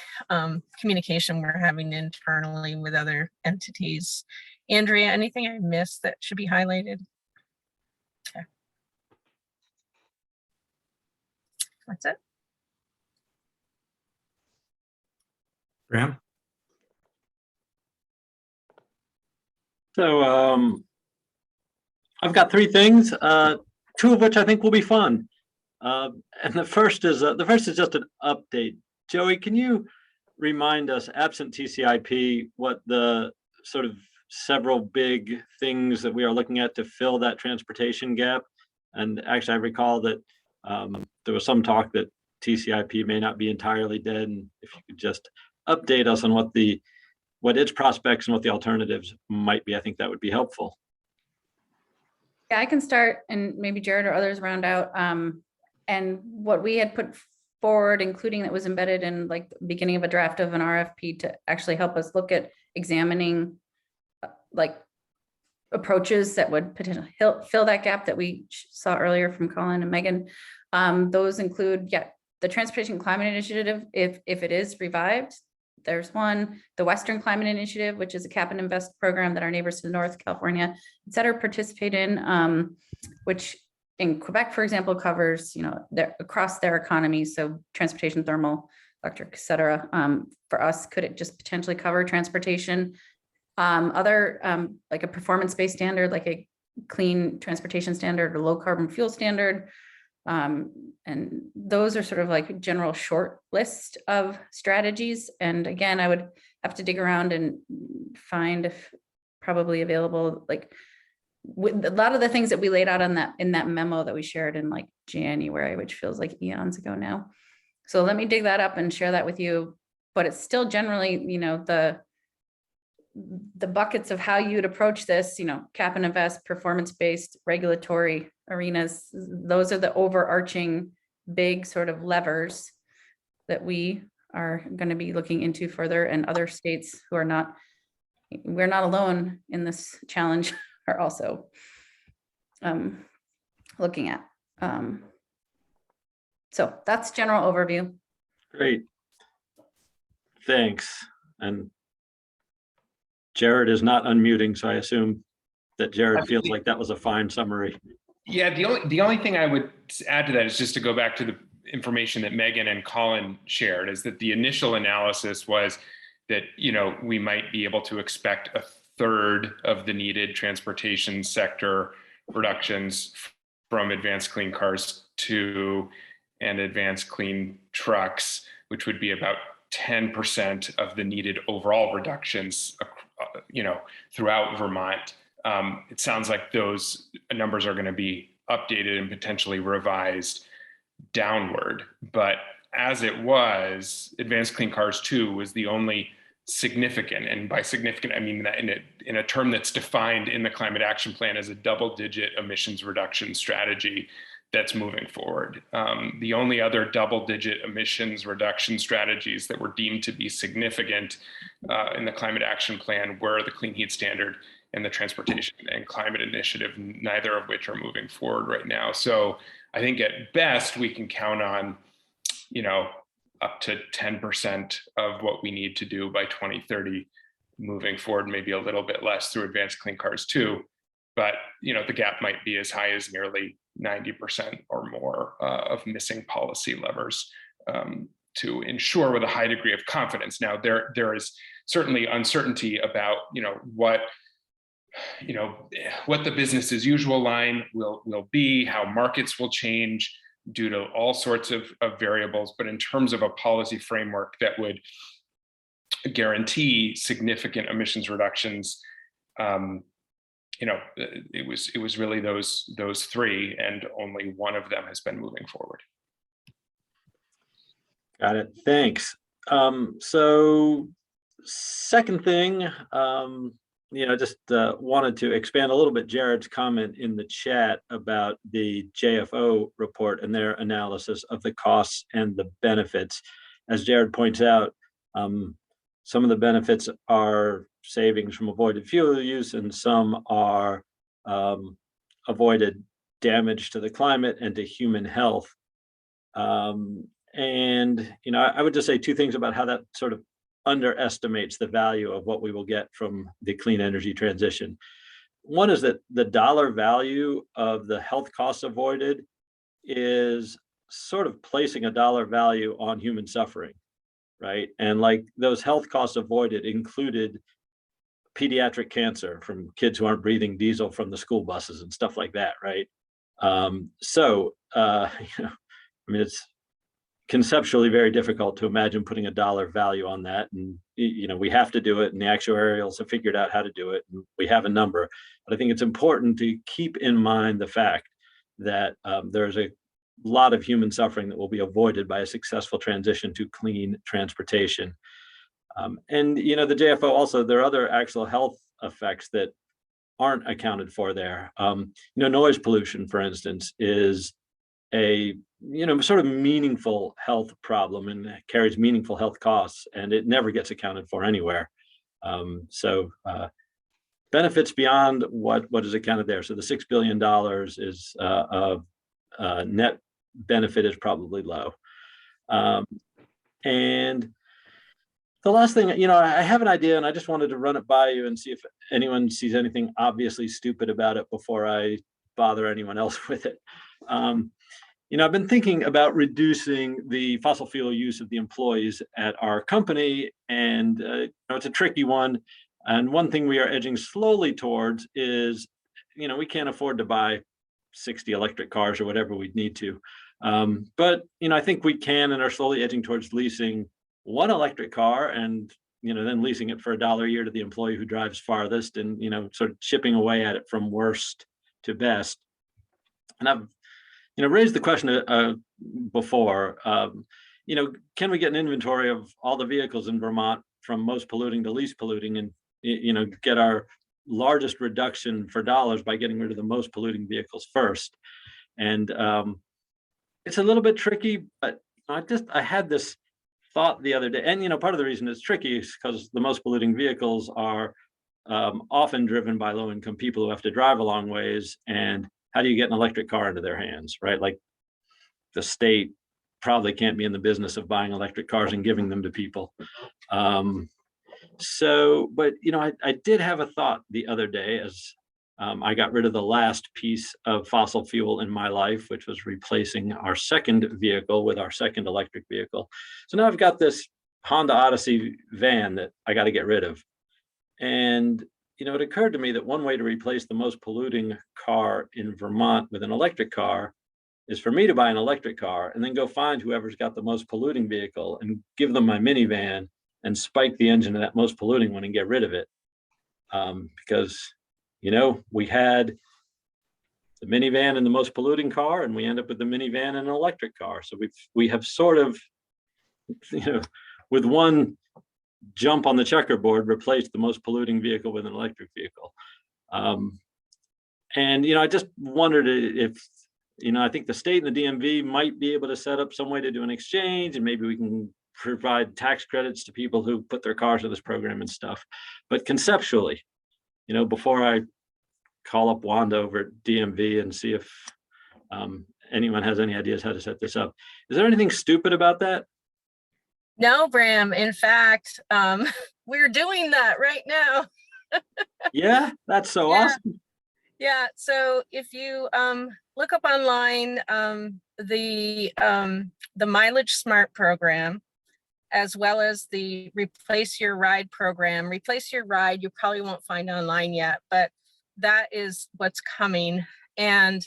[SPEAKER 8] communication we're having internally with other entities. Andrea, anything I missed that should be highlighted? Okay. That's it.
[SPEAKER 1] Graham?
[SPEAKER 10] So I've got three things, two of which I think will be fun. And the first is just an update. Joey, can you remind us, absent TCIP, what the sort of several big things that we are looking at to fill that transportation gap? And actually, I recall that there was some talk that TCIP may not be entirely dead. And if you could just update us on what its prospects and what the alternatives might be, I think that would be helpful.
[SPEAKER 2] Yeah, I can start, and maybe Jared or others round out. And what we had put forward, including that was embedded in like the beginning of a draft of an RFP to actually help us look at examining like approaches that would potentially fill that gap that we saw earlier from Colin and Megan. Those include, the Transportation Climate Initiative, if it is revived, there's one, the Western Climate Initiative, which is a cap and invest program that our neighbors to the north, California, et cetera, participate in, which in Quebec, for example, covers, across their economy. So transportation, thermal, electric, et cetera. For us, could it just potentially cover transportation? Other, like a performance-based standard, like a clean transportation standard or low carbon fuel standard. And those are sort of like a general short list of strategies. And again, I would have to dig around and find if probably available, like with a lot of the things that we laid out on in that memo that we shared in like January, which feels like eons ago now. So let me dig that up and share that with you. But it's still generally, the buckets of how you'd approach this, cap and invest, performance-based, regulatory arenas. Those are the overarching big sort of levers that we are going to be looking into further, and other states who are not, we're not alone in this challenge, are also looking at. So that's general overview.
[SPEAKER 10] Great. Thanks. And Jared is not unmuting, so I assume that Jared feels like that was a fine summary.
[SPEAKER 6] Yeah, the only thing I would add to that is just to go back to the information that Megan and Colin shared, is that the initial analysis was that, we might be able to expect a third of the needed transportation sector reductions from advanced clean cars to and advanced clean trucks, which would be about 10% of the needed overall reductions, throughout Vermont. It sounds like those numbers are going to be updated and potentially revised downward. But as it was, Advanced Clean Cars 2 was the only significant, and by significant, I mean that in a term that's defined in the Climate Action Plan as a double-digit emissions reduction strategy that's moving forward. The only other double-digit emissions reduction strategies that were deemed to be significant in the Climate Action Plan were the Clean Heat Standard and the Transportation and Climate Initiative, neither of which are moving forward right now. So I think at best we can count on, up to 10% of what we need to do by 2030 moving forward, maybe a little bit less through Advanced Clean Cars 2. But, the gap might be as high as nearly 90% or more of missing policy levers to ensure with a high degree of confidence. Now, there is certainly uncertainty about, what the business as usual line will be, how markets will change due to all sorts of variables. But in terms of a policy framework that would guarantee significant emissions reductions, it was really those three, and only one of them has been moving forward.
[SPEAKER 10] Got it. Thanks. So second thing, just wanted to expand a little bit Jared's comment in the chat about the JFO report and their analysis of the costs and the benefits. As Jared points out, some of the benefits are savings from avoided fuel use, and some are avoided damage to the climate and to human health. And I would just say two things about how that sort of underestimates the value of what we will get from the clean energy transition. One is that the dollar value of the health costs avoided is sort of placing a dollar value on human suffering, right? And like those health costs avoided included pediatric cancer from kids who aren't breathing diesel from the school buses and stuff like that, right? It's conceptually very difficult to imagine putting a dollar value on that. And, we have to do it, and the actuarials have figured out how to do it. And we have a number, but I think it's important to keep in mind the fact that there's a lot of human suffering that will be avoided by a successful transition to clean transportation. And, the JFO also, there are other actual health effects that aren't accounted for there. Noise pollution, for instance, is a sort of meaningful health problem and carries meaningful health costs, and it never gets accounted for anywhere. So benefits beyond what is accounted there. So the $6 billion is net benefit is probably low. And the last thing, I have an idea and I just wanted to run it by you and see if anyone sees anything obviously stupid about it before I bother anyone else with it. I've been thinking about reducing the fossil fuel use of the employees at our company, and it's a tricky one. And one thing we are edging slowly towards is, we can't afford to buy 60 electric cars or whatever we'd need to. But I think we can and are slowly edging towards leasing one electric car and then leasing it for $1 a year to the employee who drives farthest, and sort of chipping away at it from worst to best. And I've raised the question before. Can we get an inventory of all the vehicles in Vermont from most polluting to least polluting, and get our largest reduction for dollars by getting rid of the most polluting vehicles first? And it's a little bit tricky, but I had this thought the other day, and part of the reason it's tricky is because the most polluting vehicles are often driven by low-income people who have to drive a long ways. And how do you get an electric car into their hands, right? Like, the state probably can't be in the business of buying electric cars and giving them to people. But I did have a thought the other day as I got rid of the last piece of fossil fuel in my life, which was replacing our second vehicle with our second electric vehicle. So now I've got this Honda Odyssey van that I got to get rid of. And it occurred to me that one way to replace the most polluting car in Vermont with an electric car is for me to buy an electric car and then go find whoever's got the most polluting vehicle and give them my minivan and spike the engine of that most polluting one and get rid of it. Because, we had the minivan and the most polluting car, and we end up with the minivan and an electric car. So we have sort of, with one jump on the checkerboard, replaced the most polluting vehicle with an electric vehicle. I just wondered if, I think the state and the DMV might be able to set up some way to do an exchange, and maybe we can provide tax credits to people who put their cars in this program and stuff. But conceptually, before I call up Wanda over at DMV and see if anyone has any ideas how to set this up, is there anything stupid about that?
[SPEAKER 8] No, Bram. In fact, we're doing that right now.
[SPEAKER 10] Yeah, that's so awesome.
[SPEAKER 8] Yeah. So if you look up online, the Mileage Smart program, as well as the Replace Your Ride program. Replace Your Ride, you probably won't find online yet, but that is what's coming. And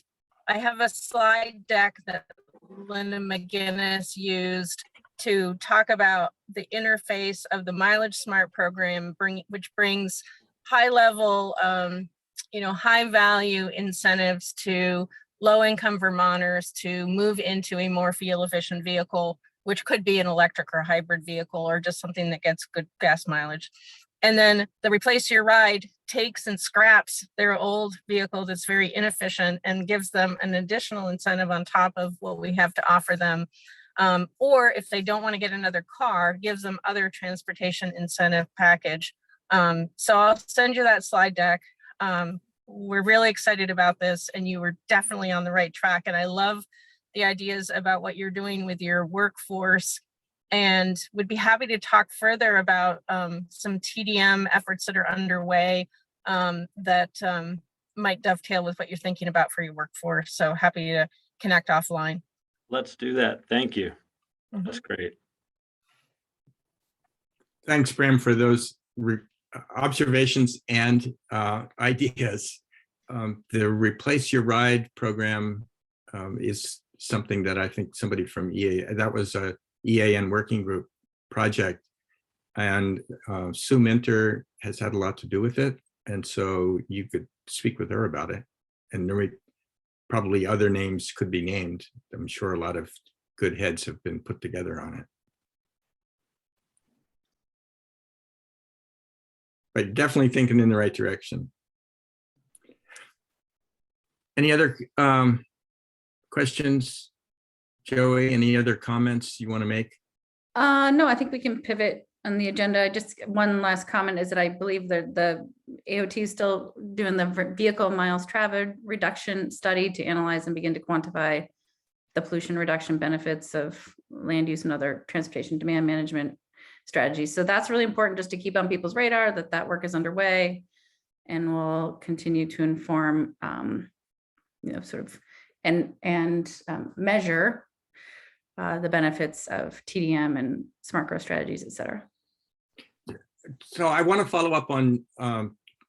[SPEAKER 8] I have a slide deck that Linda McGinnis used to talk about the interface of the Mileage Smart program, which brings high level, high value incentives to low income Vermonters to move into a more fuel efficient vehicle, which could be an electric or hybrid vehicle or just something that gets good gas mileage. And then the Replace Your Ride takes and scraps their old vehicle that's very inefficient and gives them an additional incentive on top of what we have to offer them. Or if they don't want to get another car, gives them other transportation incentive package. So I'll send you that slide deck. We're really excited about this, and you were definitely on the right track. And I love the ideas about what you're doing with your workforce, and would be happy to talk further about some TDM efforts that are underway that might dovetail with what you're thinking about for your workforce. So happy to connect offline.
[SPEAKER 10] Let's do that. Thank you. That's great.
[SPEAKER 1] Thanks, Bram, for those observations and ideas. The Replace Your Ride program is something that I think somebody from that was a EAN working group project, and Sue Minter has had a lot to do with it, and so you could speak with her about it. And there probably other names could be named. I'm sure a lot of good heads have been put together on it. But definitely thinking in the right direction. Any other questions? Joey, any other comments you want to make?
[SPEAKER 2] No, I think we can pivot on the agenda. Just one last comment is that I believe that the AOT is still doing the vehicle miles traveled reduction study to analyze and begin to quantify the pollution reduction benefits of land use and other transportation demand management strategies. So that's really important just to keep on people's radar that that work is underway, and we'll continue to inform, sort of, and measure the benefits of TDM and smart growth strategies, et cetera.
[SPEAKER 1] So I want to follow up on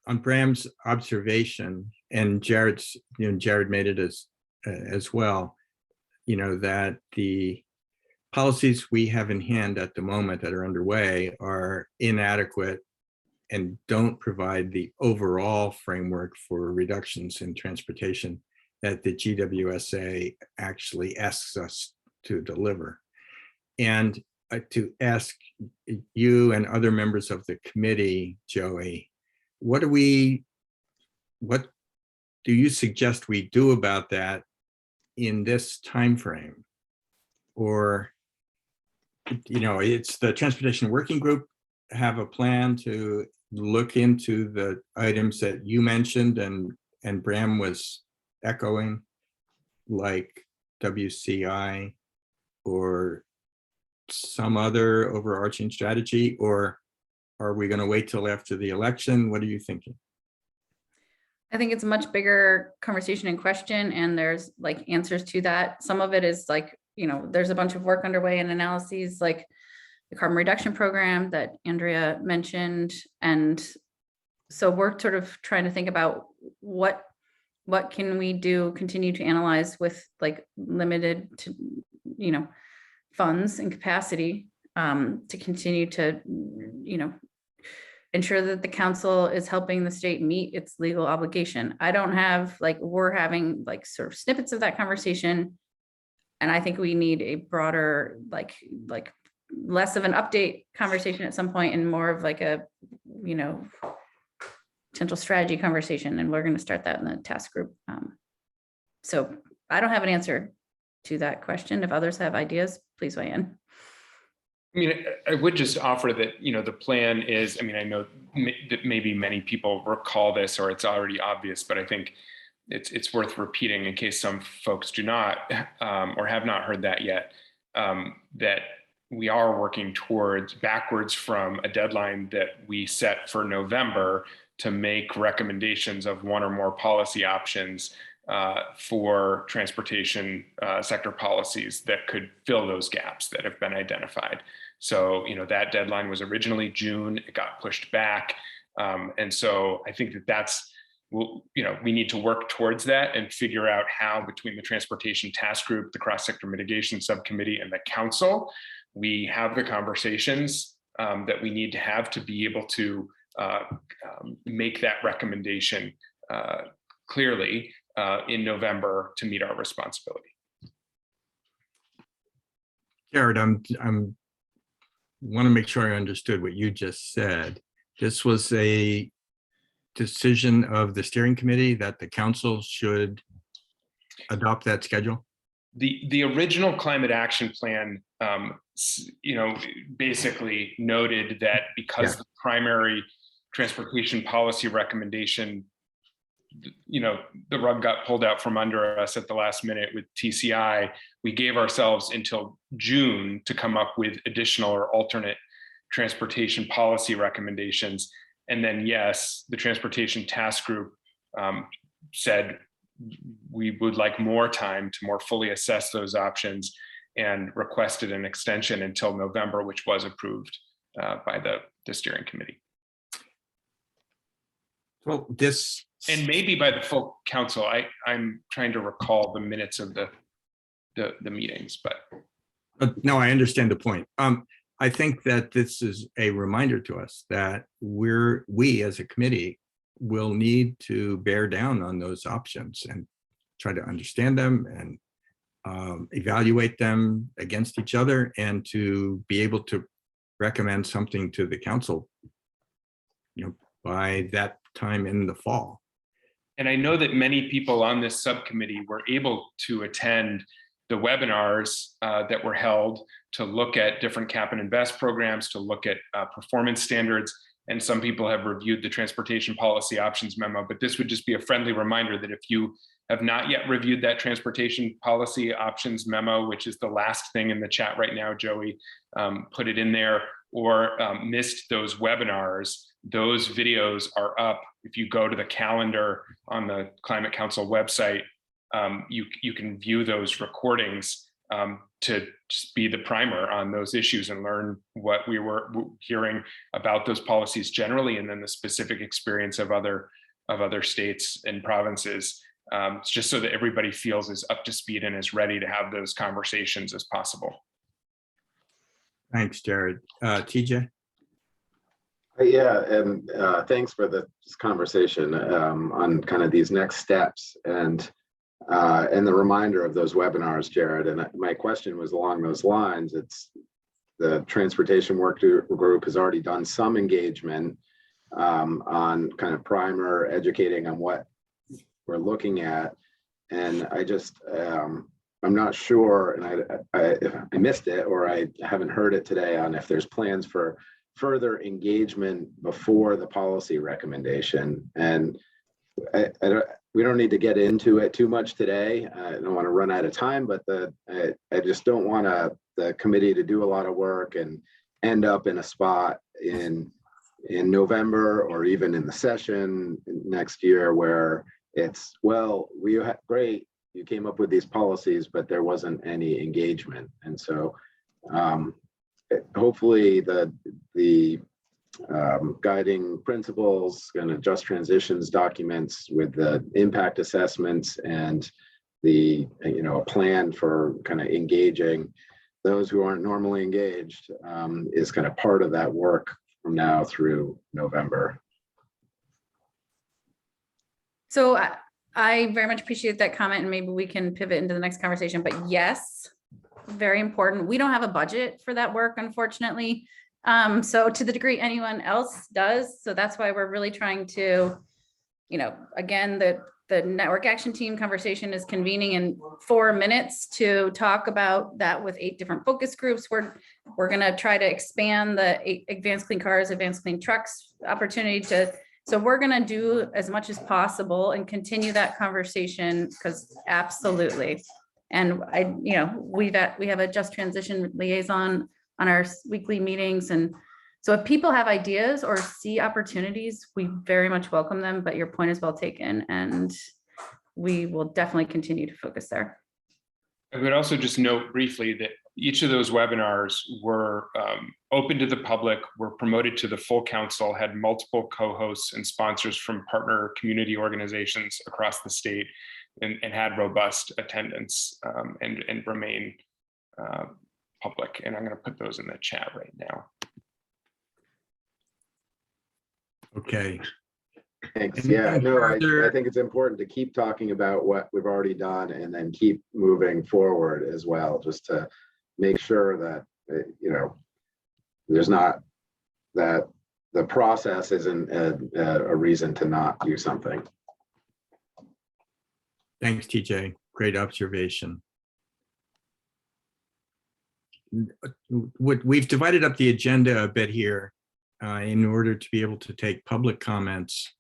[SPEAKER 1] Bram's observation, and Jared's, Jared made it as well, that the policies we have in hand at the moment that are underway are inadequate and don't provide the overall framework for reductions in transportation that the GWSA actually asks us to deliver. And to ask you and other members of the committee, Joey, what do you suggest we do about that in this time frame? Or, it's the Transportation Working Group have a plan to look into the items that you mentioned and Bram was echoing, like WCI or some other overarching strategy, or are we going to wait till after the election? What are you thinking?
[SPEAKER 2] I think it's a much bigger conversation and question, and there's like answers to that. Some of it is like, there's a bunch of work underway and analyses like the carbon reduction program that Andrea mentioned. And so we're sort of trying to think about what can we do, continue to analyze with like limited to, funds and capacity to continue to, ensure that the council is helping the state meet its legal obligation. I don't have we're having like sort of snippets of that conversation. And I think we need a broader, like less of an update conversation at some point and more of like a, potential strategy conversation. And we're going to start that in the task group. So I don't have an answer to that question. If others have ideas, please weigh in.
[SPEAKER 6] I mean, I would just offer that, the plan is, I know that maybe many people recall this or it's already obvious, but I think it's worth repeating in case some folks do not or have not heard that yet, that we are working backwards from a deadline that we set for November to make recommendations of one or more policy options for transportation sector policies that could fill those gaps that have been identified. So, that deadline was originally June, it got pushed back. And so I think we need to work towards that and figure out how between the Transportation Task Group, the Cross-Sector Mitigation Subcommittee, and the Council, we have the conversations that we need to have to be able to make that recommendation clearly in November to meet our responsibility.
[SPEAKER 1] Jared, I'm want to make sure I understood what you just said. This was a decision of the steering committee that the council should adopt that schedule?
[SPEAKER 6] The original climate action plan, basically noted that because the primary transportation policy recommendation, the rug got pulled out from under us at the last minute with TCI, we gave ourselves until June to come up with additional or alternate transportation policy recommendations. And then, yes, the Transportation Task Group said we would like more time to more fully assess those options and requested an extension until November, which was approved by the steering committee.
[SPEAKER 1] Well,
[SPEAKER 6] and maybe by the full council. I'm trying to recall the minutes of the meetings, but
[SPEAKER 1] no, I understand the point. I think that this is a reminder to us that we as a committee will need to bear down on those options and try to understand them and evaluate them against each other and to be able to recommend something to the council, by that time in the fall.
[SPEAKER 6] And I know that many people on this subcommittee were able to attend the webinars that were held to look at different cap and invest programs, to look at performance standards. And some people have reviewed the transportation policy options memo, but this would just be a friendly reminder that if you have not yet reviewed that transportation policy options memo, which is the last thing in the chat right now, Joey put it in there, or missed those webinars, those videos are up. If you go to the calendar on the Climate Council website, you can view those recordings to just be the primer on those issues and learn what we were hearing about those policies generally, and then the specific experience of other states and provinces, just so that everybody feels as up to speed and as ready to have those conversations as possible.
[SPEAKER 1] Thanks, Jared. TJ?
[SPEAKER 4] Yeah, and thanks for this conversation on kind of these next steps and the reminder of those webinars, Jared. And my question was along those lines. It's the transportation work group has already done some engagement on kind of primer, educating on what we're looking at. And I just, I'm not sure, and I missed it, or I haven't heard it today on if there's plans for further engagement before the policy recommendation. And we don't need to get into it too much today. I don't want to run out of time, but I just don't want the committee to do a lot of work and end up in a spot in November or even in the session next year where it's, well, great, you came up with these policies, but there wasn't any engagement. And so hopefully the guiding principles and just transitions documents with the impact assessments and the a plan for kind of engaging those who aren't normally engaged is kind of part of that work from now through November.
[SPEAKER 2] So I very much appreciate that comment, and maybe we can pivot into the next conversation, but yes, very important. We don't have a budget for that work, unfortunately. So to the degree anyone else does, so that's why we're really trying to, again, the network action team conversation is convening in 4 minutes to talk about that with 8 different focus groups. We're going to try to expand the advanced clean cars, advanced clean trucks opportunity so we're going to do as much as possible and continue that conversation, because absolutely. And we have a just transition liaison on our weekly meetings. And so if people have ideas or see opportunities, we very much welcome them, but your point is well taken, and we will definitely continue to focus there.
[SPEAKER 6] I would also just note briefly that each of those webinars were open to the public, were promoted to the full council, had multiple co-hosts and sponsors from partner community organizations across the state, and had robust attendance and remain public. And I'm going to put those in the chat right now.
[SPEAKER 1] Okay.
[SPEAKER 4] Thanks. Yeah, no, I think it's important to keep talking about what we've already done and then keep moving forward as well, just to make sure that, there's not that the process isn't a reason to not do something.
[SPEAKER 1] Thanks, TJ. Great observation. We've divided up the agenda a bit here in order to be able to take public comments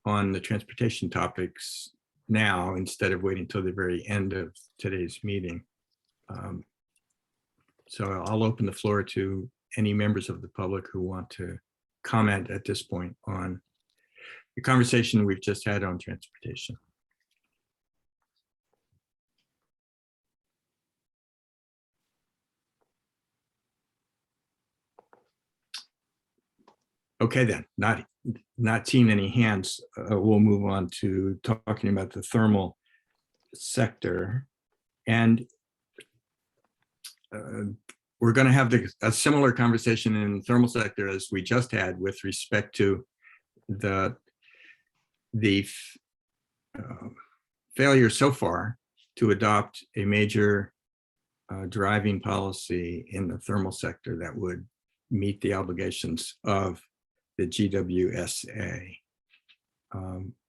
[SPEAKER 1] on the transportation topics now, instead of waiting till the very end of today's meeting. So I'll open the floor to any members of the public who want to comment at this point on the conversation we've just had on transportation. Okay, then, not seeing any hands, we'll move on to talking about the thermal sector. And we're going to have a similar conversation in the thermal sector as we just had with respect to the failure so far to adopt a major driving policy in the thermal sector that would meet the obligations of the GWSA. And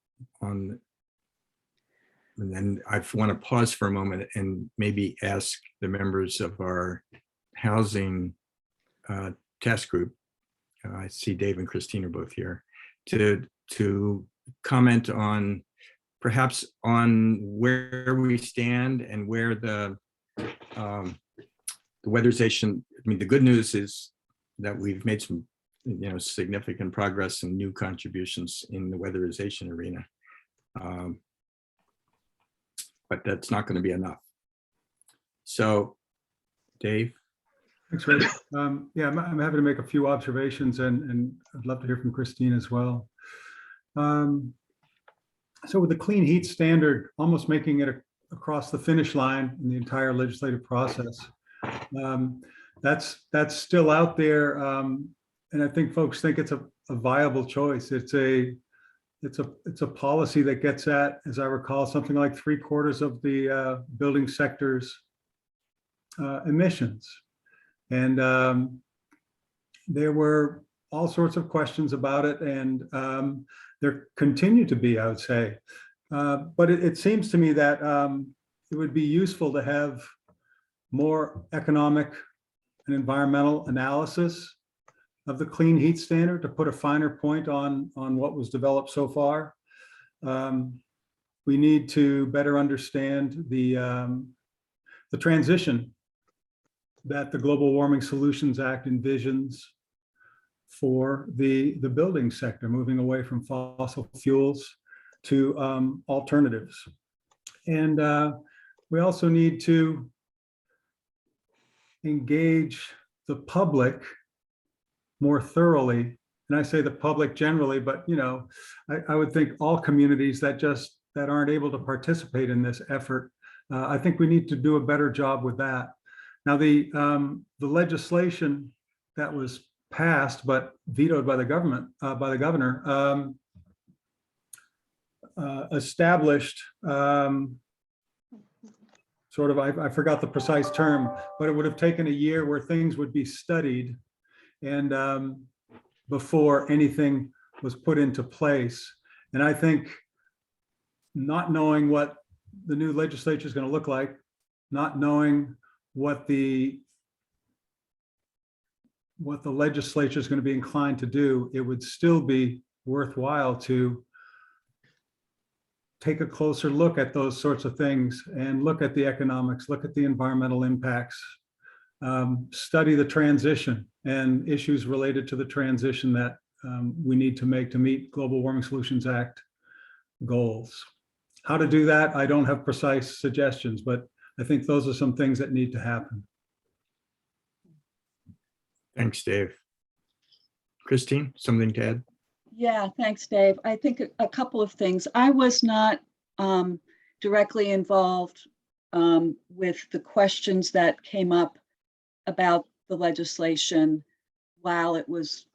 [SPEAKER 1] then I want to pause for a moment and maybe ask the members of our housing task group, I see Dave and Christine are both here, to comment on perhaps on where we stand and where the weatherization, I mean, the good news is that we've made some, significant progress and new contributions in the weatherization arena. But that's not going to be enough. So, Dave?
[SPEAKER 11] Thanks, Rich. Yeah, I'm happy to make a few observations, and I'd love to hear from Christine as well. So with the clean heat standard, almost making it across the finish line in the entire legislative process, that's still out there, and I think folks think it's a viable choice. It's a policy that gets at, as I recall, something like 3/4 of the building sector's emissions. And there were all sorts of questions about it, and there continue to be, I would say. But it seems to me that it would be useful to have more economic and environmental analysis of the clean heat standard to put a finer point on what was developed so far. We need to better understand the transition that the Global Warming Solutions Act envisions for the building sector, moving away from fossil fuels to alternatives. And we also need to engage the public more thoroughly. And I say the public generally, but I would think all communities that aren't able to participate in this effort. I think we need to do a better job with that. Now, the legislation that was passed but vetoed by the governor, established sort of, I forgot the precise term, but it would have taken a year where things would be studied and before anything was put into place. And I think not knowing what the new legislature is going to look like, not knowing what the legislature is going to be inclined to do, it would still be worthwhile to take a closer look at those sorts of things and look at the economics, look at the environmental impacts, study the transition and issues related to the transition that we need to make to meet Global Warming Solutions Act goals. How to do that, I don't have precise suggestions, but I think those are some things that need to happen.
[SPEAKER 1] Thanks, Dave. Christine, something to add?
[SPEAKER 12] Yeah, thanks, Dave. I think a couple of things. I was not directly involved with the questions that came up about the legislation while it was,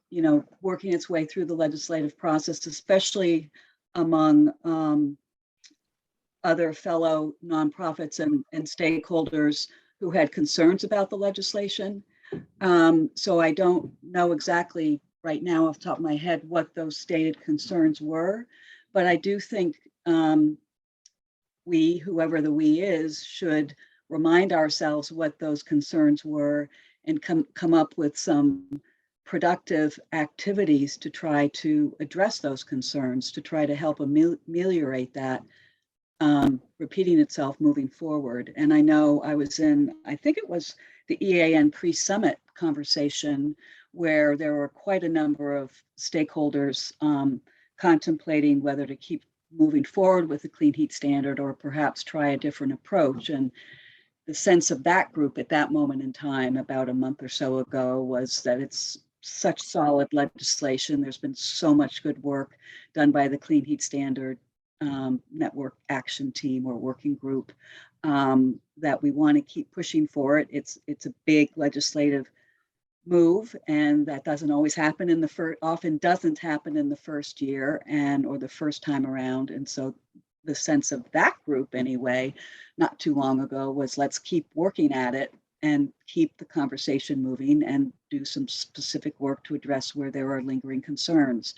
[SPEAKER 12] working its way through the legislative process, especially among other fellow nonprofits and stakeholders who had concerns about the legislation. So I don't know exactly right now off the top of my head what those stated concerns were, but I do think we, whoever the we is, should remind ourselves what those concerns were and come up with some productive activities to try to address those concerns, to try to help ameliorate that repeating itself moving forward. And I know I was in, I think it was the EAN pre-summit conversation where there were quite a number of stakeholders contemplating whether to keep moving forward with the clean heat standard or perhaps try a different approach. And the sense of that group at that moment in time, about a month or so ago, was that it's such solid legislation. There's been so much good work done by the Clean Heat Standard Network Action Team or Working Group that we want to keep pushing for it. It's a big legislative move, and that doesn't always happen in the often doesn't happen in the first year or the first time around. And so the sense of that group anyway, not too long ago, was let's keep working at it and keep the conversation moving and do some specific work to address where there are lingering concerns.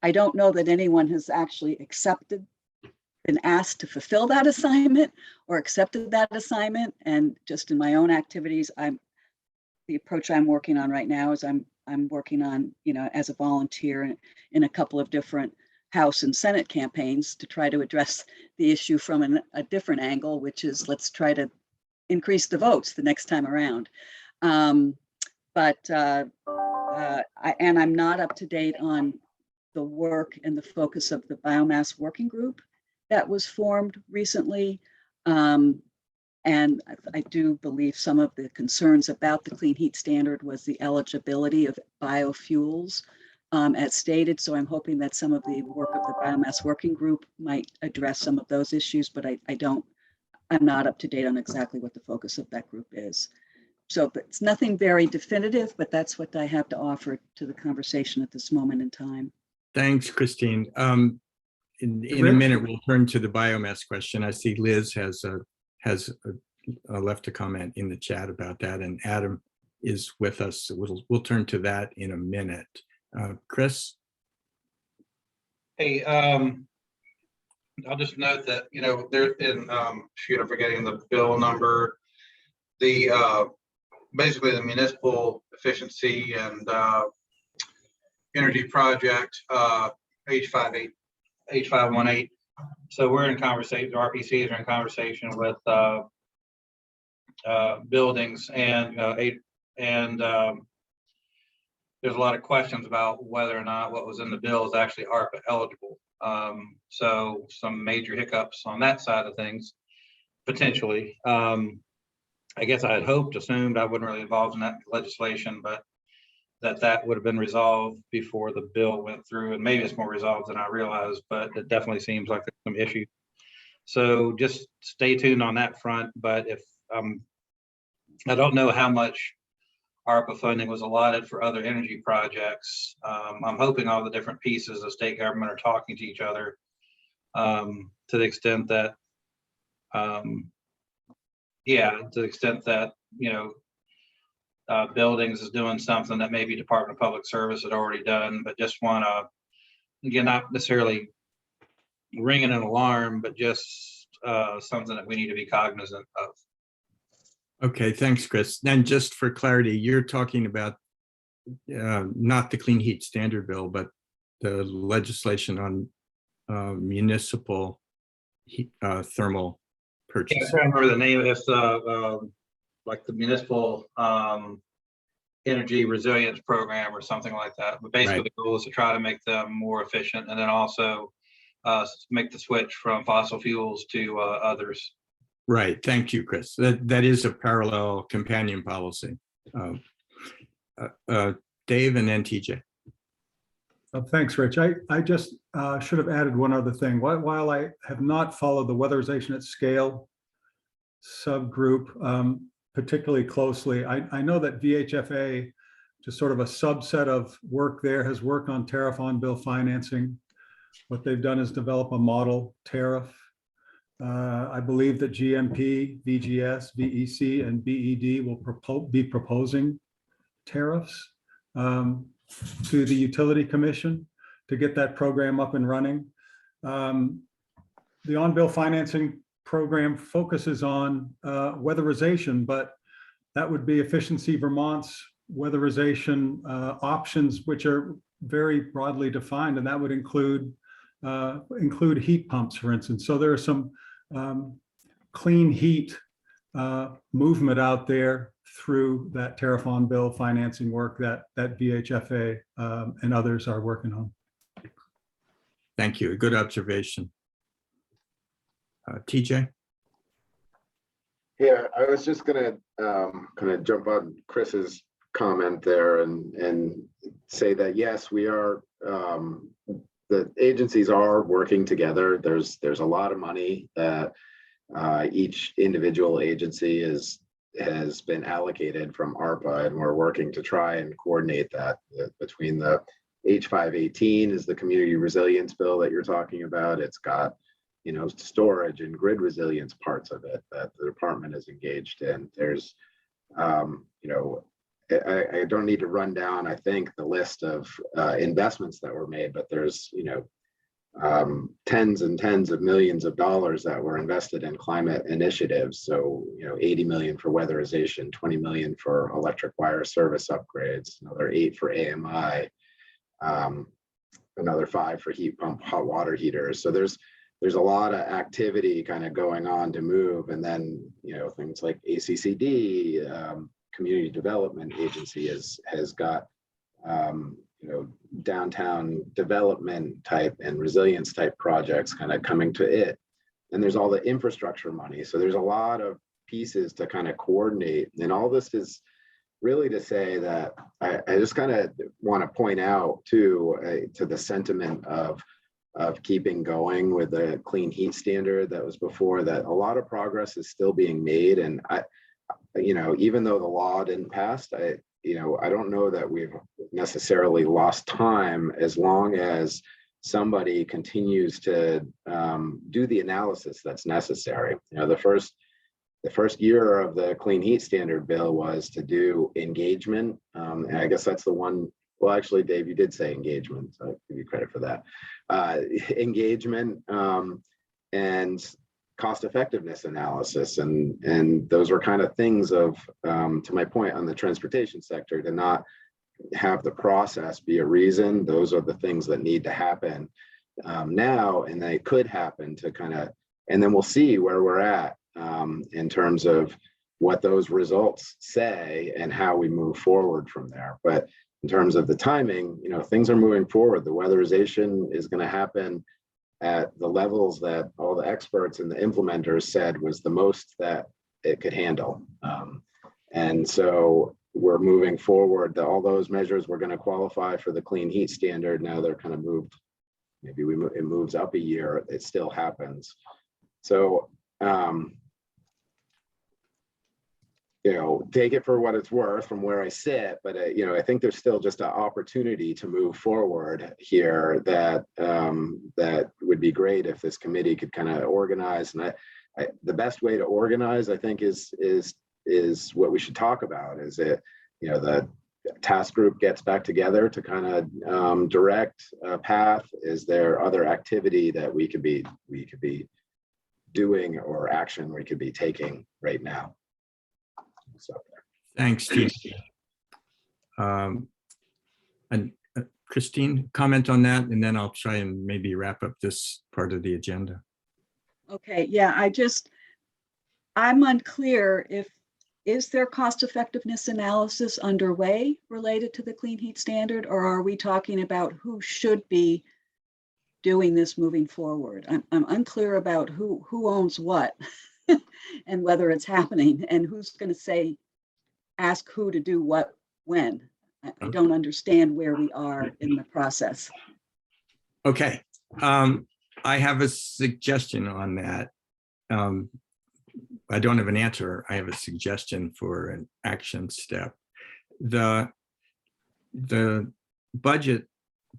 [SPEAKER 12] I don't know that anyone has actually been asked to fulfill that assignment or accepted that assignment. And just in my own activities, the approach I'm working on right now is I'm working on, as a volunteer in a couple of different House and Senate campaigns to try to address the issue from a different angle, which is let's try to increase the votes the next time around. And I'm not up to date on the work and the focus of the biomass working group that was formed recently. And I do believe some of the concerns about the clean heat standard was the eligibility of biofuels as stated. So I'm hoping that some of the work of the biomass working group might address some of those issues, but I'm not up to date on exactly what the focus of that group is. So it's nothing very definitive, but that's what I have to offer to the conversation at this moment in time.
[SPEAKER 1] Thanks, Christine. In a minute, we'll turn to the biomass question. I see Liz has left a comment in the chat about that, and Adam is with us. So we'll turn to that in a minute. Chris?
[SPEAKER 13] Hey, I'll just note that, there's in, shoot, I'm forgetting the bill number, the basically the municipal efficiency and energy project, H518. So we're in conversation, RPCs are in conversation with buildings, and there's a lot of questions about whether or not what was in the bill is actually ARPA eligible. So some major hiccups on that side of things, potentially. I guess I had hoped, assumed I wasn't really involved in that legislation, but that would have been resolved before the bill went through, and maybe it's more resolved than I realized, but it definitely seems like there's some issues. So just stay tuned on that front. But if I don't know how much ARPA funding was allotted for other energy projects. I'm hoping all the different pieces of state government are talking to each other to the extent that, buildings is doing something that maybe Department of Public Service had already done, but just want to, again, not necessarily ringing an alarm, but just something that we need to be cognizant of.
[SPEAKER 1] Okay, thanks, Chris. Then just for clarity, you're talking about not the clean heat standard bill, but the legislation on municipal heat, thermal purchase.
[SPEAKER 13] I can't remember the name. It's like the municipal energy resilience program or something like that. But basically, the goal is to try to make them more efficient, and then also make the switch from fossil fuels to others.
[SPEAKER 1] Right. Thank you, Chris. That is a parallel companion policy. Dave and then TJ.
[SPEAKER 11] Thanks, Rich. I just should have added one other thing. While I have not followed the weatherization at scale subgroup particularly closely, I know that VHFA, just sort of a subset of work there, has worked on tariff on bill financing. What they've done is develop a model tariff. I believe that GMP, VGS, VEC, and BED will be proposing tariffs to the Utility Commission to get that program up and running. The on-bill financing program focuses on weatherization, but that would be Efficiency Vermont's weatherization options, which are very broadly defined, and that would include heat pumps, for instance. So there are some clean heat movement out there through that tariff on bill financing work that VHFA and others are working on.
[SPEAKER 1] Thank you. Good observation. TJ?
[SPEAKER 4] Yeah, I was just gonna kind of jump on Chris's comment there and say that yes, we are the agencies are working together. There's a lot of money that each individual agency has been allocated from ARPA, and we're working to try and coordinate that between the H518 is the community resilience bill that you're talking about. It's got, storage and grid resilience parts of it that the department is engaged in. There's, I don't need to run down, I think, the list of investments that were made, but there's, tens and tens of millions of dollars that were invested in climate initiatives. So, 80 million for weatherization, 20 million for electric wire service upgrades, another 8 for AMI. another 5 for heat pump hot water heaters. So there's a lot of activity kind of going on to move. And then, you know, things like ACCD, Community Development Agency has got, you know, downtown development type and resilience type projects kind of coming to it. And there's all the infrastructure money. So there's a lot of pieces to kind of coordinate. And all this is really to say that I just kind of want to point out too, to the sentiment of keeping going with the clean heat standard that was before, that a lot of progress is still being made. And you know, even though the law didn't pass, you know, I don't know that we've necessarily lost time as long as somebody continues to do the analysis that's necessary. You know, the first year of the clean heat standard bill was to do engagement. And I guess that's the one, well, actually, Dave, you did say engagement, so I'll give you credit for that. Engagement and cost effectiveness analysis. And those were kind of things of, to my point on the transportation sector, to not have the process be a reason. Those are the things that need to happen now, and they could happen to kind of, and then we'll see where we're at in terms of what those results say and how we move forward from there. But in terms of the timing, you know, things are moving forward. The weatherization is going to happen at the levels that all the experts and the implementers said was the most that it could handle. And so we're moving forward. All those measures were going to qualify for the clean heat standard. Now they're kind of moved, maybe it moves up a year, it still happens. So, you know, take it for what it's worth from where I sit, but you know, I think there's still just an opportunity to move forward here that that would be great if this committee could kind of organize. And the best way to organize, I think, is what we should talk about. Is it, you know, the task group gets back together to kind of direct a path? Is there other activity that we could be doing or action we could be taking right now? So,
[SPEAKER 1] Thanks, Steve. And Christine, comment on that, and then I'll try and maybe wrap up this part of the agenda.
[SPEAKER 12] Okay, yeah, I'm unclear is there cost effectiveness analysis underway related to the clean heat standard, or are we talking about who should be doing this moving forward? I'm unclear about who owns what and whether it's happening, and who's going to ask who to do what when. I don't understand where we are in the process.
[SPEAKER 1] Okay, I have a suggestion on that. I don't have an answer. I have a suggestion for an action step. The budget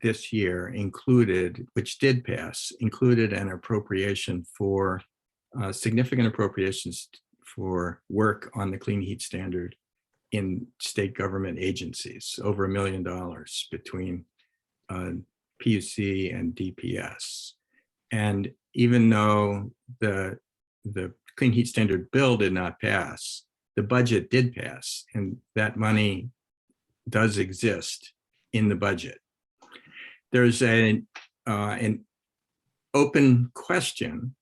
[SPEAKER 1] this year included, which did pass, included an appropriation for significant appropriations for work on the clean heat standard in state government agencies, over $1 million between PUC and DPS. And even though the clean heat standard bill did not pass, the budget did pass, and that money does exist in the budget. There's an open question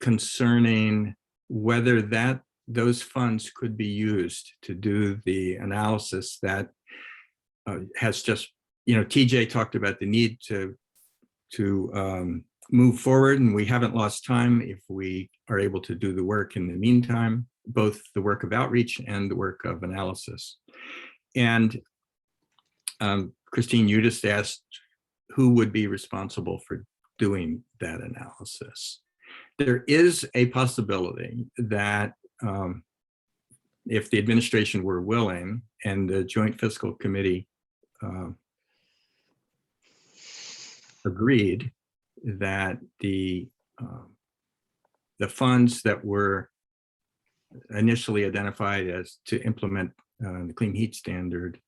[SPEAKER 1] concerning whether those funds could be used to do the analysis that has just, you know, TJ talked about the need to move forward, and we haven't lost time if we are able to do the work in the meantime, both the work of outreach and the work of analysis. And Christine, you just asked who would be responsible for doing that analysis. There is a possibility that if the administration were willing and the Joint Fiscal Committee agreed that the funds that were initially identified as to implement the clean heat standard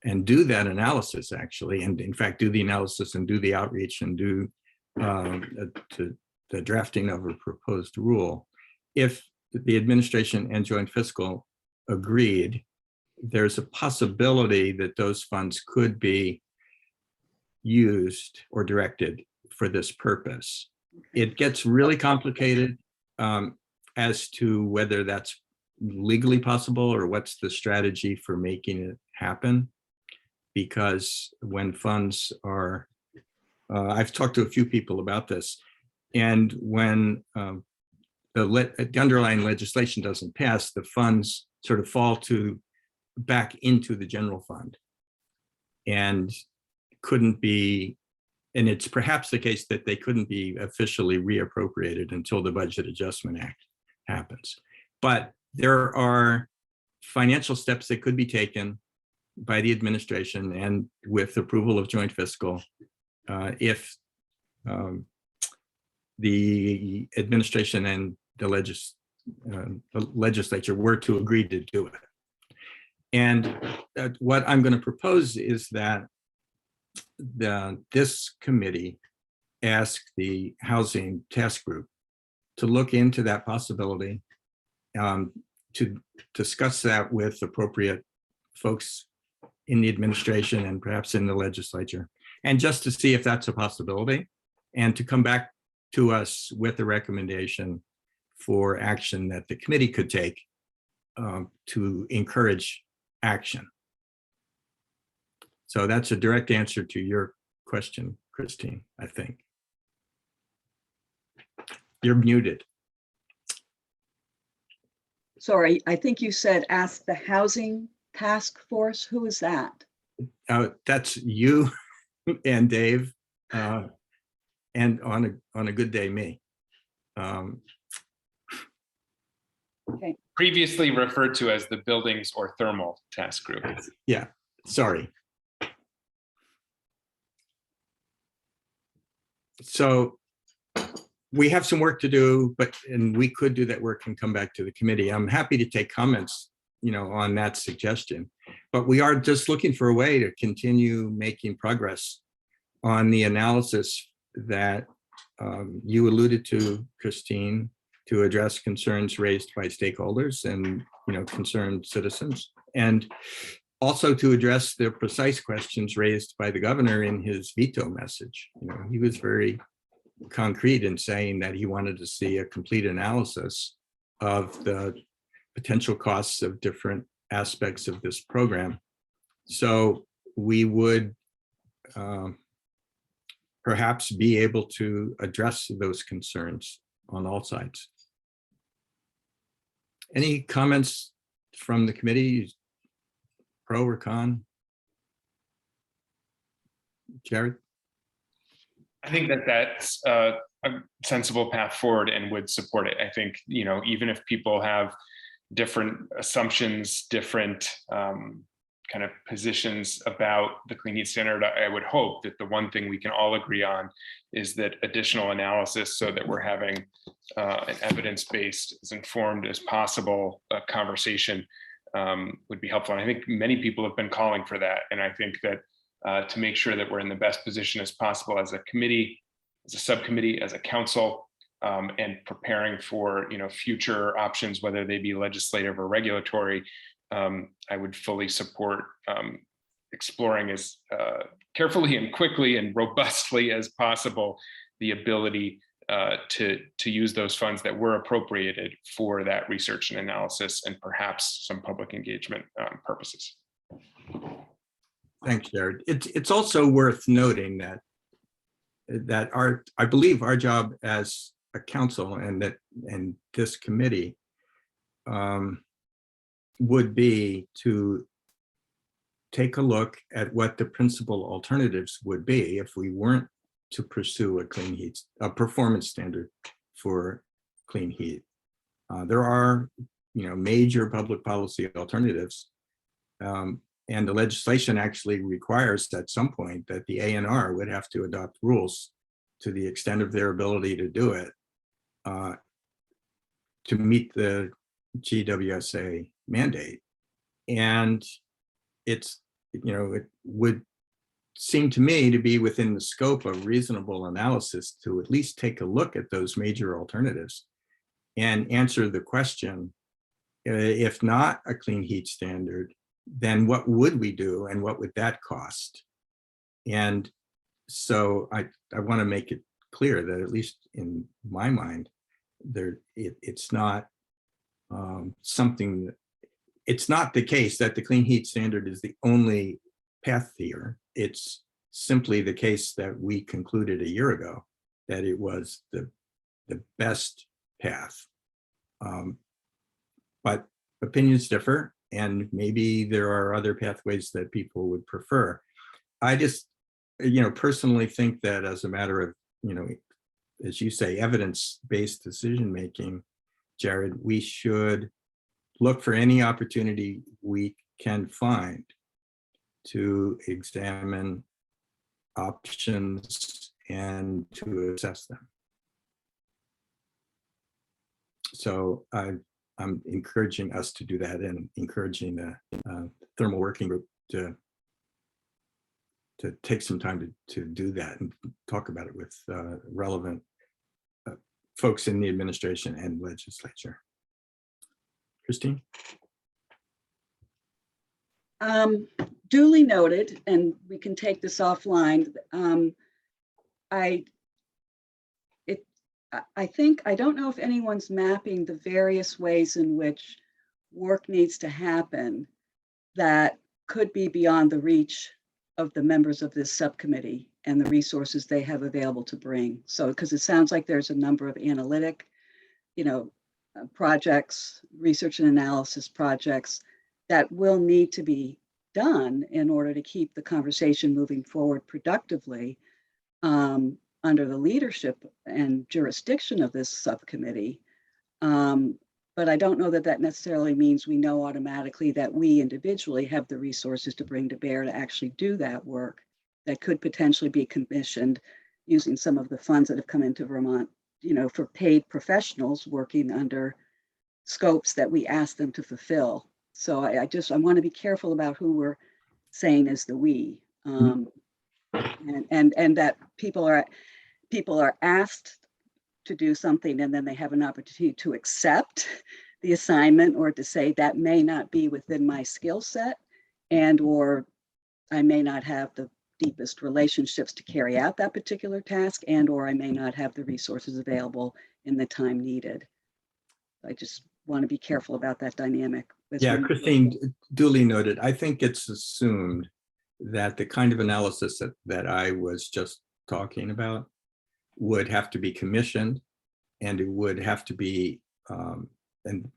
[SPEAKER 1] and do that analysis, actually, and in fact do the analysis and do the outreach and do the drafting of a proposed rule. If the administration and Joint Fiscal agreed, there's a possibility that those funds could be used or directed for this purpose. It gets really complicated as to whether that's legally possible or what's the strategy for making it happen. Because when funds are, I've talked to a few people about this, and when the underlying legislation doesn't pass, the funds sort of fall back into the general fund and couldn't be, and it's perhaps the case that they couldn't be officially reappropriated until the Budget Adjustment Act happens. But there are financial steps that could be taken by the administration and with approval of joint fiscal if the administration and the legislature were to agree to do it. And what I'm going to propose is that this committee ask the Housing Task Group to look into that possibility, to discuss that with appropriate folks in the administration and perhaps in the legislature, and just to see if that's a possibility, and to come back to us with a recommendation for action that the committee could take to encourage action. So that's a direct answer to your question, Christine, I think. You're muted.
[SPEAKER 12] Sorry, I think you said ask the Housing Task Force. Who is that?
[SPEAKER 1] That's you and Dave, and on a good day, me.
[SPEAKER 12] Okay.
[SPEAKER 6] Previously referred to as the Buildings or Thermal Task Group.
[SPEAKER 1] Yeah, sorry. So we have some work to do, and we could do that work and come back to the committee. I'm happy to take comments, on that suggestion, but we are just looking for a way to continue making progress on the analysis that you alluded to, Christine, to address concerns raised by stakeholders and concerned citizens, and also to address the precise questions raised by the governor in his veto message. He was very concrete in saying that he wanted to see a complete analysis of the potential costs of different aspects of this program. So we would perhaps be able to address those concerns on all sides. Any comments from the committee, pro or con? Jared?
[SPEAKER 6] I think that that's a sensible path forward and would support it. I think, even if people have different assumptions, different kind of positions about the clean heat standard, I would hope that the one thing we can all agree on is that additional analysis, so that we're having an evidence-based, as informed as possible conversation would be helpful. And I think many people have been calling for that. And I think that to make sure that we're in the best position as possible as a committee, as a subcommittee, as a council, and preparing for future options, whether they be legislative or regulatory, I would fully support exploring as carefully and quickly and robustly as possible the ability to use those funds that were appropriated for that research and analysis, and perhaps some public engagement purposes.
[SPEAKER 1] Thanks, Jared. It's also worth noting that I believe our job as a council and this committee would be to take a look at what the principal alternatives would be if we weren't to pursue a performance standard for clean heat. There are, major public policy alternatives, and the legislation actually requires at some point that the ANR would have to adopt rules to the extent of their ability to do it to meet the GWSA mandate. And it would seem to me to be within the scope of reasonable analysis to at least take a look at those major alternatives and answer the question, if not a clean heat standard, then what would we do and what would that cost? And So I want to make it clear that at least in my mind, it's not something that, it's not the case that the clean heat standard is the only path here. It's simply the case that we concluded a year ago that it was the best path. But opinions differ, and maybe there are other pathways that people would prefer. I just, personally think that as a matter of, as you say, evidence-based decision-making, Jared, we should look for any opportunity we can find to examine options and to assess them. So I'm encouraging us to do that, and encouraging the thermal working group to take some time to do that and talk about it with relevant folks in the administration and legislature. Christine?
[SPEAKER 12] Duly noted, and we can take this offline. I think, I don't know if anyone's mapping the various ways in which work needs to happen that could be beyond the reach of the members of this subcommittee and the resources they have available to bring. So, because it sounds like there's a number of analytic, projects, research and analysis projects that will need to be done in order to keep the conversation moving forward productively under the leadership and jurisdiction of this subcommittee. But I don't know that that necessarily means we know automatically that we individually have the resources to bring to bear to actually do that work that could potentially be commissioned using some of the funds that have come into Vermont, for paid professionals working under scopes that we ask them to fulfill. So I want to be careful about who we're saying is the we, and that people are asked to do something and then they have an opportunity to accept the assignment or to say that may not be within my skill set, or I may not have the deepest relationships to carry out that particular task, or I may not have the resources available in the time needed. I just want to be careful about that dynamic.
[SPEAKER 1] Yeah, Christine, duly noted. I think it's assumed that the kind of analysis that I was just talking about would have to be commissioned, and it would have to be, and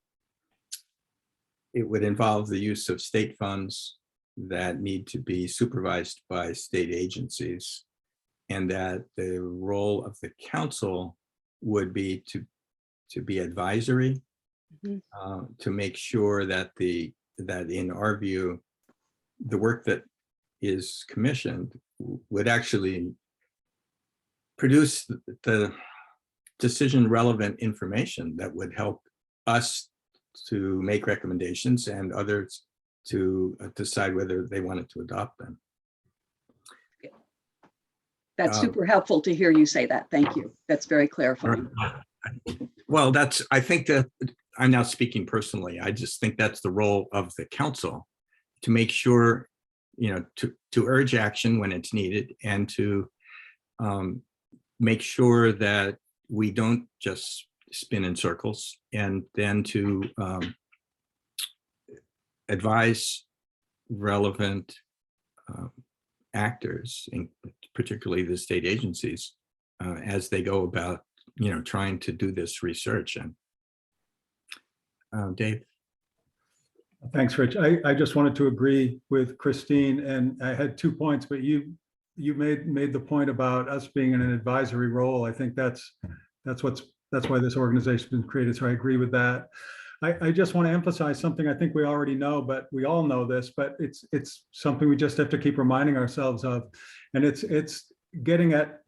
[SPEAKER 1] it would involve the use of state funds that need to be supervised by state agencies, and that the role of the council would be to be advisory, to make sure that that in our view, the work that is commissioned would actually produce the decision relevant information that would help us to make recommendations and others to decide whether they wanted to adopt them.
[SPEAKER 12] That's super helpful to hear you say that. Thank you. That's very clarifying.
[SPEAKER 1] Well, I think that I'm now speaking personally. I just think that's the role of the council, to make sure, to urge action when it's needed, and to make sure that we don't just spin in circles, and then to advise relevant actors, particularly the state agencies, as they go about, trying to do this research. And Dave.
[SPEAKER 11] Thanks, Rich. I just wanted to agree with Christine, and I had 2 points, but you made the point about us being in an advisory role. I think that's why this organization has been created. So I agree with that. I just want to emphasize something I think we already know, but we all know this, but it's something we just have to keep reminding ourselves of. And it's getting at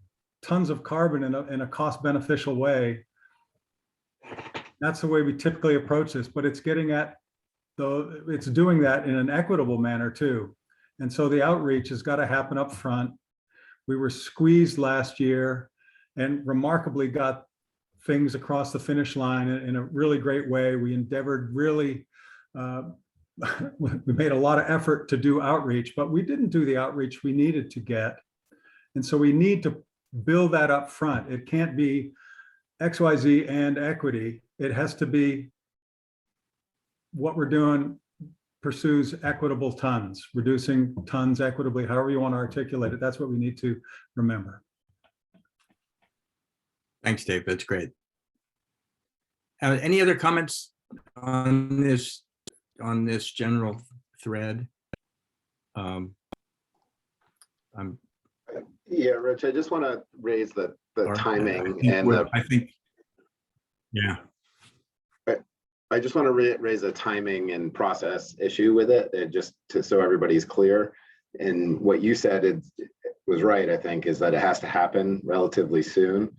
[SPEAKER 11] tons of carbon in a cost beneficial way. That's the way we typically approach this, but it's getting at it's doing that in an equitable manner too. And so the outreach has got to happen up front. We were squeezed last year and remarkably got things across the finish line in a really great way. We endeavored really, we made a lot of effort to do outreach, but we didn't do the outreach we needed to get. And so we need to build that up front. It can't be XYZ and equity. It has to be what we're doing pursues equitable tons, reducing tons equitably, however you want to articulate it. That's what we need to remember.
[SPEAKER 1] Thanks, Dave. That's great. Any other comments on this general thread?
[SPEAKER 4] Yeah, Rich, I just want to raise the timing
[SPEAKER 1] I think, yeah.
[SPEAKER 4] I just want to raise a timing and process issue with it, just so everybody's clear. And what you said was right, I think, is that it has to happen relatively soon.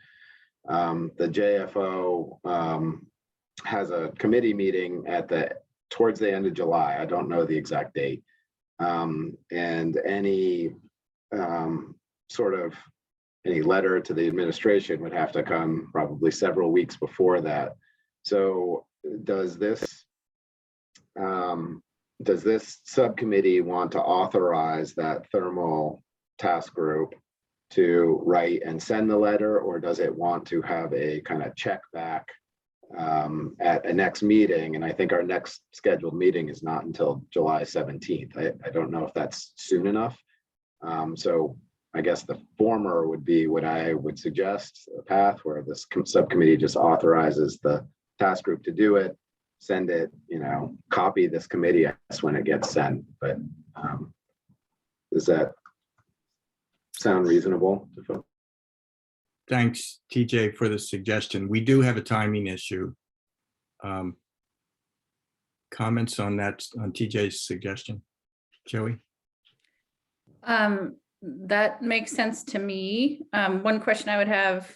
[SPEAKER 4] The JFO has a committee meeting towards the end of July. I don't know the exact date. And any any letter to the administration would have to come probably several weeks before that. So does this subcommittee want to authorize that thermal task group to write and send the letter, or does it want to have a kind of check back at a next meeting? And I think our next scheduled meeting is not until July 17th. I don't know if that's soon enough. So I guess the former would be what I would suggest, a path where this subcommittee just authorizes the task group to do it, send it, copy this committee when it gets sent. But does that sound reasonable?
[SPEAKER 1] Thanks, TJ, for the suggestion. We do have a timing issue. Comments on that, on TJ's suggestion? Joey?
[SPEAKER 2] That makes sense to me. One question I would have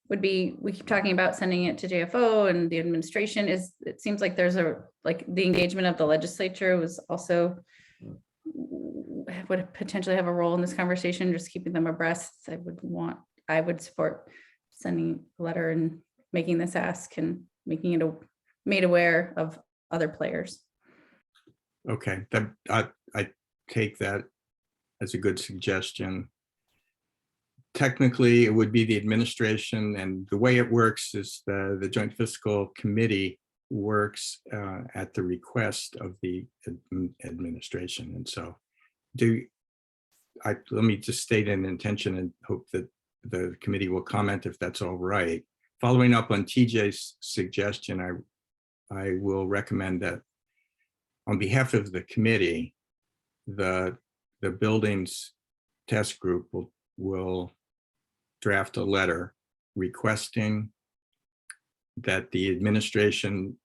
[SPEAKER 2] would be, we keep talking about sending it to JFO and the administration. It seems like there's the engagement of the legislature was also would potentially have a role in this conversation, just keeping them abreast. I would support sending a letter and making this ask and making it made aware of other players.
[SPEAKER 1] Okay, I take that as a good suggestion. Technically, it would be the administration, and the way it works is the Joint Fiscal Committee works at the request of the administration. And so let me just state an intention and hope that the committee will comment if that's all right. Following up on TJ's suggestion, I will recommend that on behalf of the committee, the buildings task group will draft a letter requesting that the administration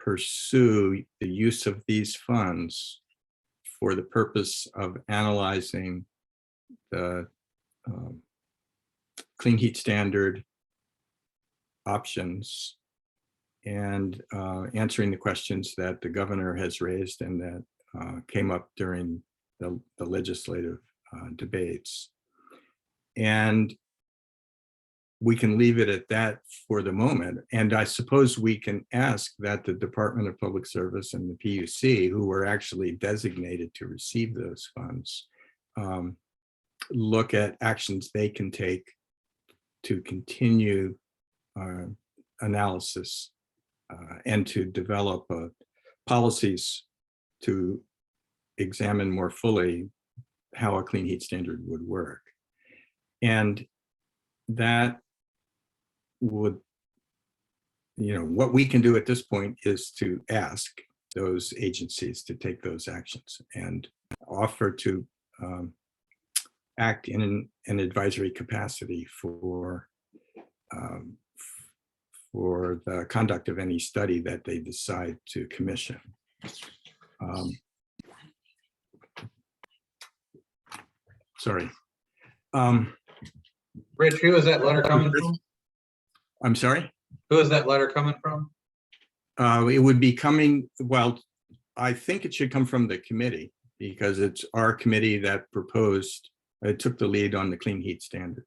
[SPEAKER 1] pursue the use of these funds for the purpose of analyzing the clean heat standard options and answering the questions that the governor has raised and that came up during the legislative debates. And we can leave it at that for the moment. And I suppose we can ask that the Department of Public Service and the PUC, who are actually designated to receive those funds, look at actions they can take to continue analysis and to develop policies to examine more fully how a clean heat standard would work. And that would, what we can do at this point is to ask those agencies to take those actions and offer to act in an advisory capacity for the conduct of any study that they decide to commission. Sorry.
[SPEAKER 13] Rich, who is that letter coming from?
[SPEAKER 1] I'm sorry?
[SPEAKER 13] Who is that letter coming from?
[SPEAKER 1] It would be coming, well, I think it should come from the committee because it's our committee that proposed, it took the lead on the clean heat standard.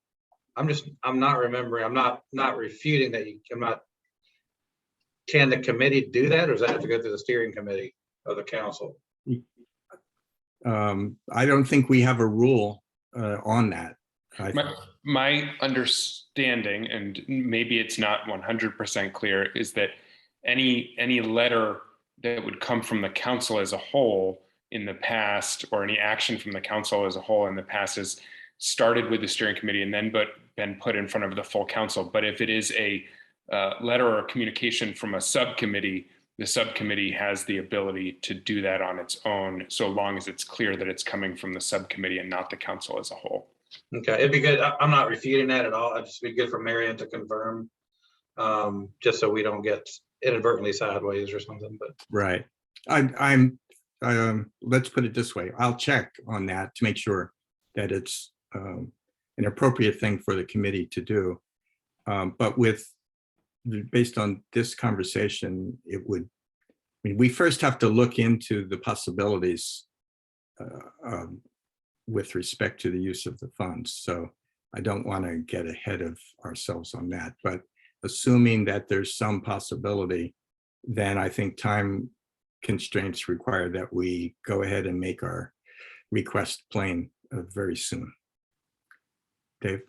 [SPEAKER 13] I'm not remembering, I'm not refuting that can the committee do that, or does that have to go through the steering committee of the council?
[SPEAKER 1] I don't think we have a rule on that.
[SPEAKER 6] My understanding, and maybe it's not 100% clear, is that any letter that would come from the council as a whole in the past, or any action from the council as a whole in the past, is started with the steering committee and then been put in front of the full council. But if it is a letter or communication from a subcommittee, the subcommittee has the ability to do that on its own, so long as it's clear that it's coming from the subcommittee and not the council as a whole.
[SPEAKER 13] Okay, it'd be good. I'm not refuting that at all. It'd just be good for Marion to confirm, just so we don't get inadvertently sideways or something. But
[SPEAKER 1] right, let's put it this way. I'll check on that to make sure that it's an appropriate thing for the committee to do. But based on this conversation, it would, I mean, we first have to look into the possibilities with respect to the use of the funds. So I don't want to get ahead of ourselves on that, but assuming that there's some possibility, then I think time constraints require that we go ahead and make our request plain very soon. Dave?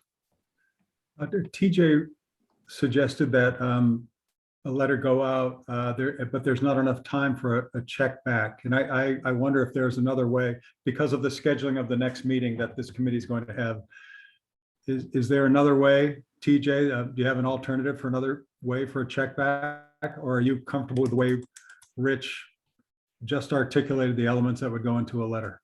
[SPEAKER 11] TJ suggested that a letter go out, but there's not enough time for a check back. And I wonder if there's another way, because of the scheduling of the next meeting that this committee is going to have. Is there another way, TJ? Do you have an alternative for another way for a check back? Or are you comfortable with the way Rich just articulated the elements that would go into a letter?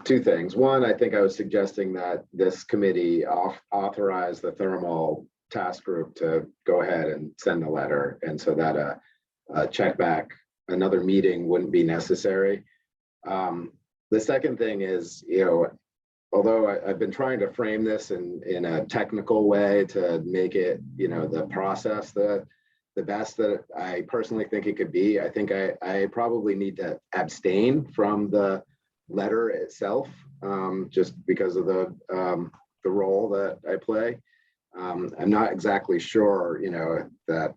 [SPEAKER 4] Two things. One, I think I was suggesting that this committee authorize the thermal task group to go ahead and send the letter, and so that a check back, another meeting wouldn't be necessary. The second thing is, although I've been trying to frame this in a technical way to make it, the process the best that I personally think it could be, I think I probably need to abstain from the letter itself, just because of the role that I play. I'm not exactly sure, that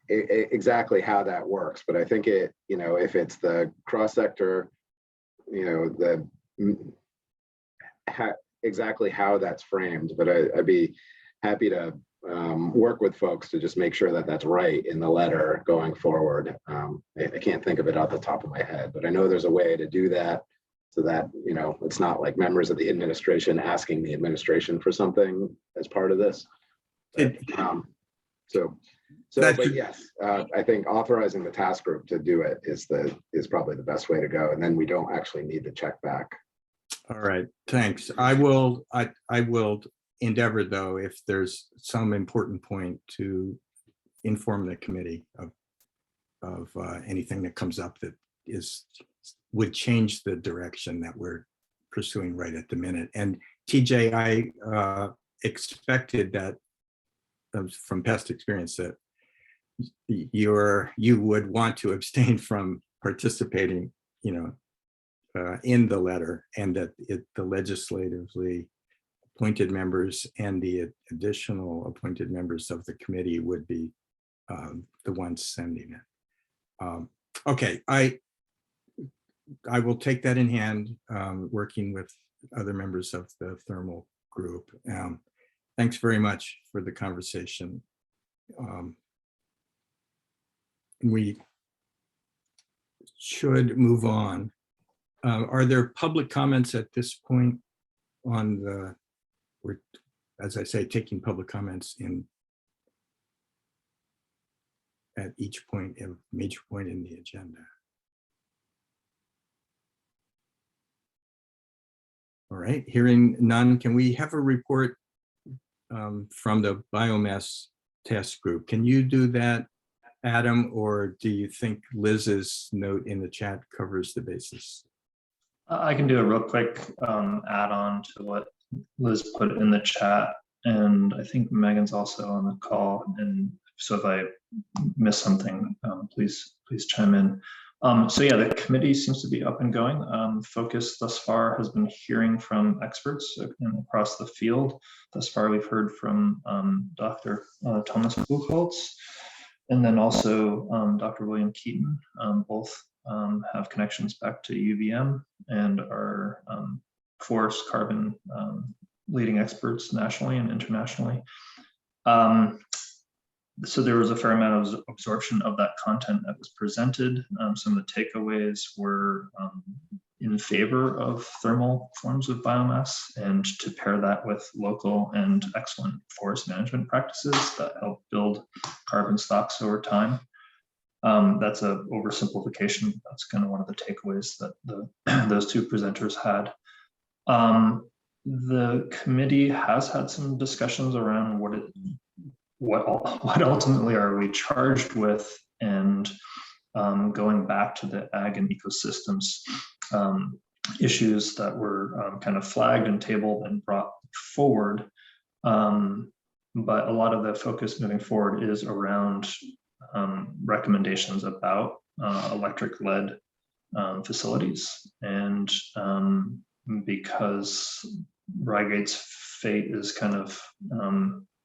[SPEAKER 4] exactly how that works, but I think it, if it's the cross-sector, exactly how that's framed, but I'd be happy to work with folks to just make sure that that's right in the letter going forward. I can't think of it off the top of my head, but I know there's a way to do that so that, it's not like members of the administration asking the administration for something as part of this. But yes, I think authorizing the task group to do it is probably the best way to go. And then we don't actually need the check back.
[SPEAKER 1] All right, thanks. I will endeavor, though, if there's some important point, to inform the committee of anything that comes up that would change the direction that we're pursuing right at the minute. And TJ, I expected that from past experience that you would want to abstain from participating, in the letter, and that the legislatively appointed members and the additional appointed members of the committee would be the ones sending it. Okay, I will take that in hand, working with other members of the thermal group. Thanks very much for the conversation. We should move on. Are there public comments at this point on we're, as I say, taking public comments at each point, a major point in the agenda? All right, hearing none, can we have a report from the Biomass Task Group? Can you do that, Adam, or do you think Liz's note in the chat covers the basis?
[SPEAKER 14] I can do a real quick add-on to what Liz put in the chat, and I think Megan's also on the call, and so if I miss something, please chime in. So yeah, the committee seems to be up and going. Focus thus far has been hearing from experts across the field. Thus far, we've heard from Dr. Thomas Buchholz, And then also Dr. William Keaton, both have connections back to UVM and are forest carbon leading experts nationally and internationally. So there was a fair amount of absorption of that content that was presented. Some of the takeaways were in favor of thermal forms of biomass and to pair that with local and excellent forest management practices that help build carbon stocks over time. That's an oversimplification. That's kind of one of the takeaways that those two presenters had. The committee has had some discussions around what ultimately are we charged with, and going back to the ag and ecosystems issues that were kind of flagged and tabled and brought forward. But a lot of the focus moving forward is around recommendations about electric-led facilities. And because Rygate's fate is kind of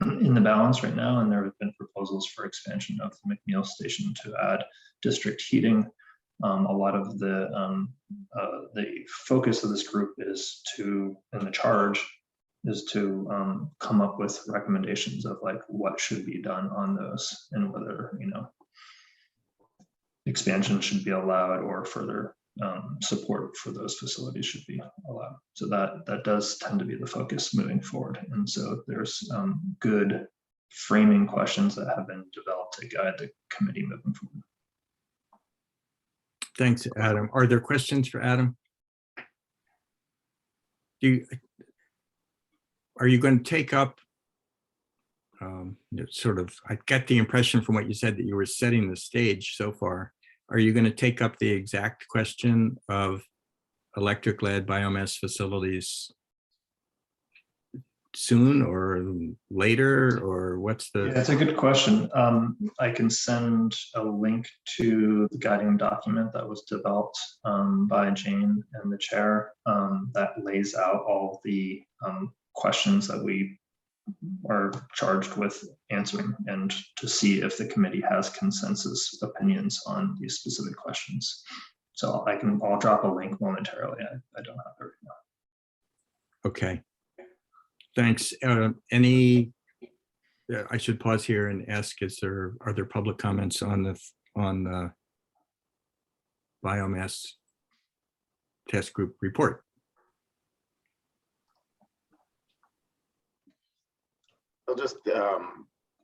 [SPEAKER 14] in the balance right now, and there have been proposals for expansion of the McNeil station to add district heating. A lot of the focus of this group is to, and the charge is to come up with recommendations of like what should be done on those, and whether, you know, expansion should be allowed or further support for those facilities should be allowed. So that does tend to be the focus moving forward. And so there's good framing questions that have been developed to guide the committee moving forward.
[SPEAKER 1] Thanks, Adam. Are there questions for Adam? Are you going to take up sort of, I get the impression from what you said that you were setting the stage so far. Are you going to take up the exact question of electric-led biomass facilities soon or later, or what's the?
[SPEAKER 14] Yeah, it's a good question. I can send a link to the guiding document that was developed by Jane and the chair that lays out all the questions that we are charged with answering, and to see if the committee has consensus opinions on these specific questions. So I'll drop a link momentarily. I don't have it right now.
[SPEAKER 1] Okay, thanks. I should pause here and ask, are there public comments on the biomass test group report?
[SPEAKER 4] I'll just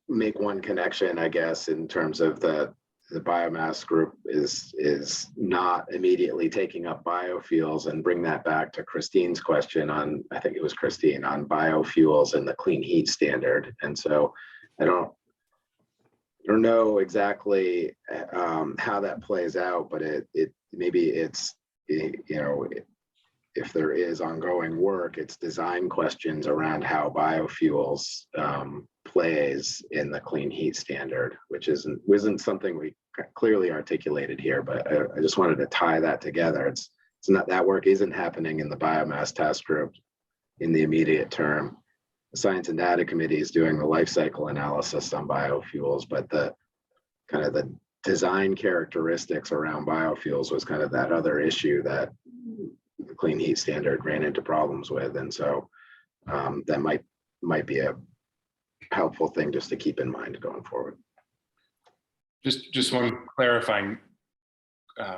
[SPEAKER 4] make one connection, I guess, in terms of the biomass group is not immediately taking up biofuels, and bring that back to Christine's question on, I think it was Christine, on biofuels and the clean heat standard. And so I don't know exactly how that plays out, but maybe it's, you know, if there is ongoing work, it's design questions around how biofuels plays in the clean heat standard, which isn't something we clearly articulated here, but I just wanted to tie that together. It's not, that work isn't happening in the biomass task group in the immediate term. The Science and Data Committee is doing the life cycle analysis on biofuels, but the kind of the design characteristics around biofuels was kind of that other issue that the clean heat standard ran into problems with. And so that might be a helpful thing just to keep in mind going forward.
[SPEAKER 6] Just one clarifying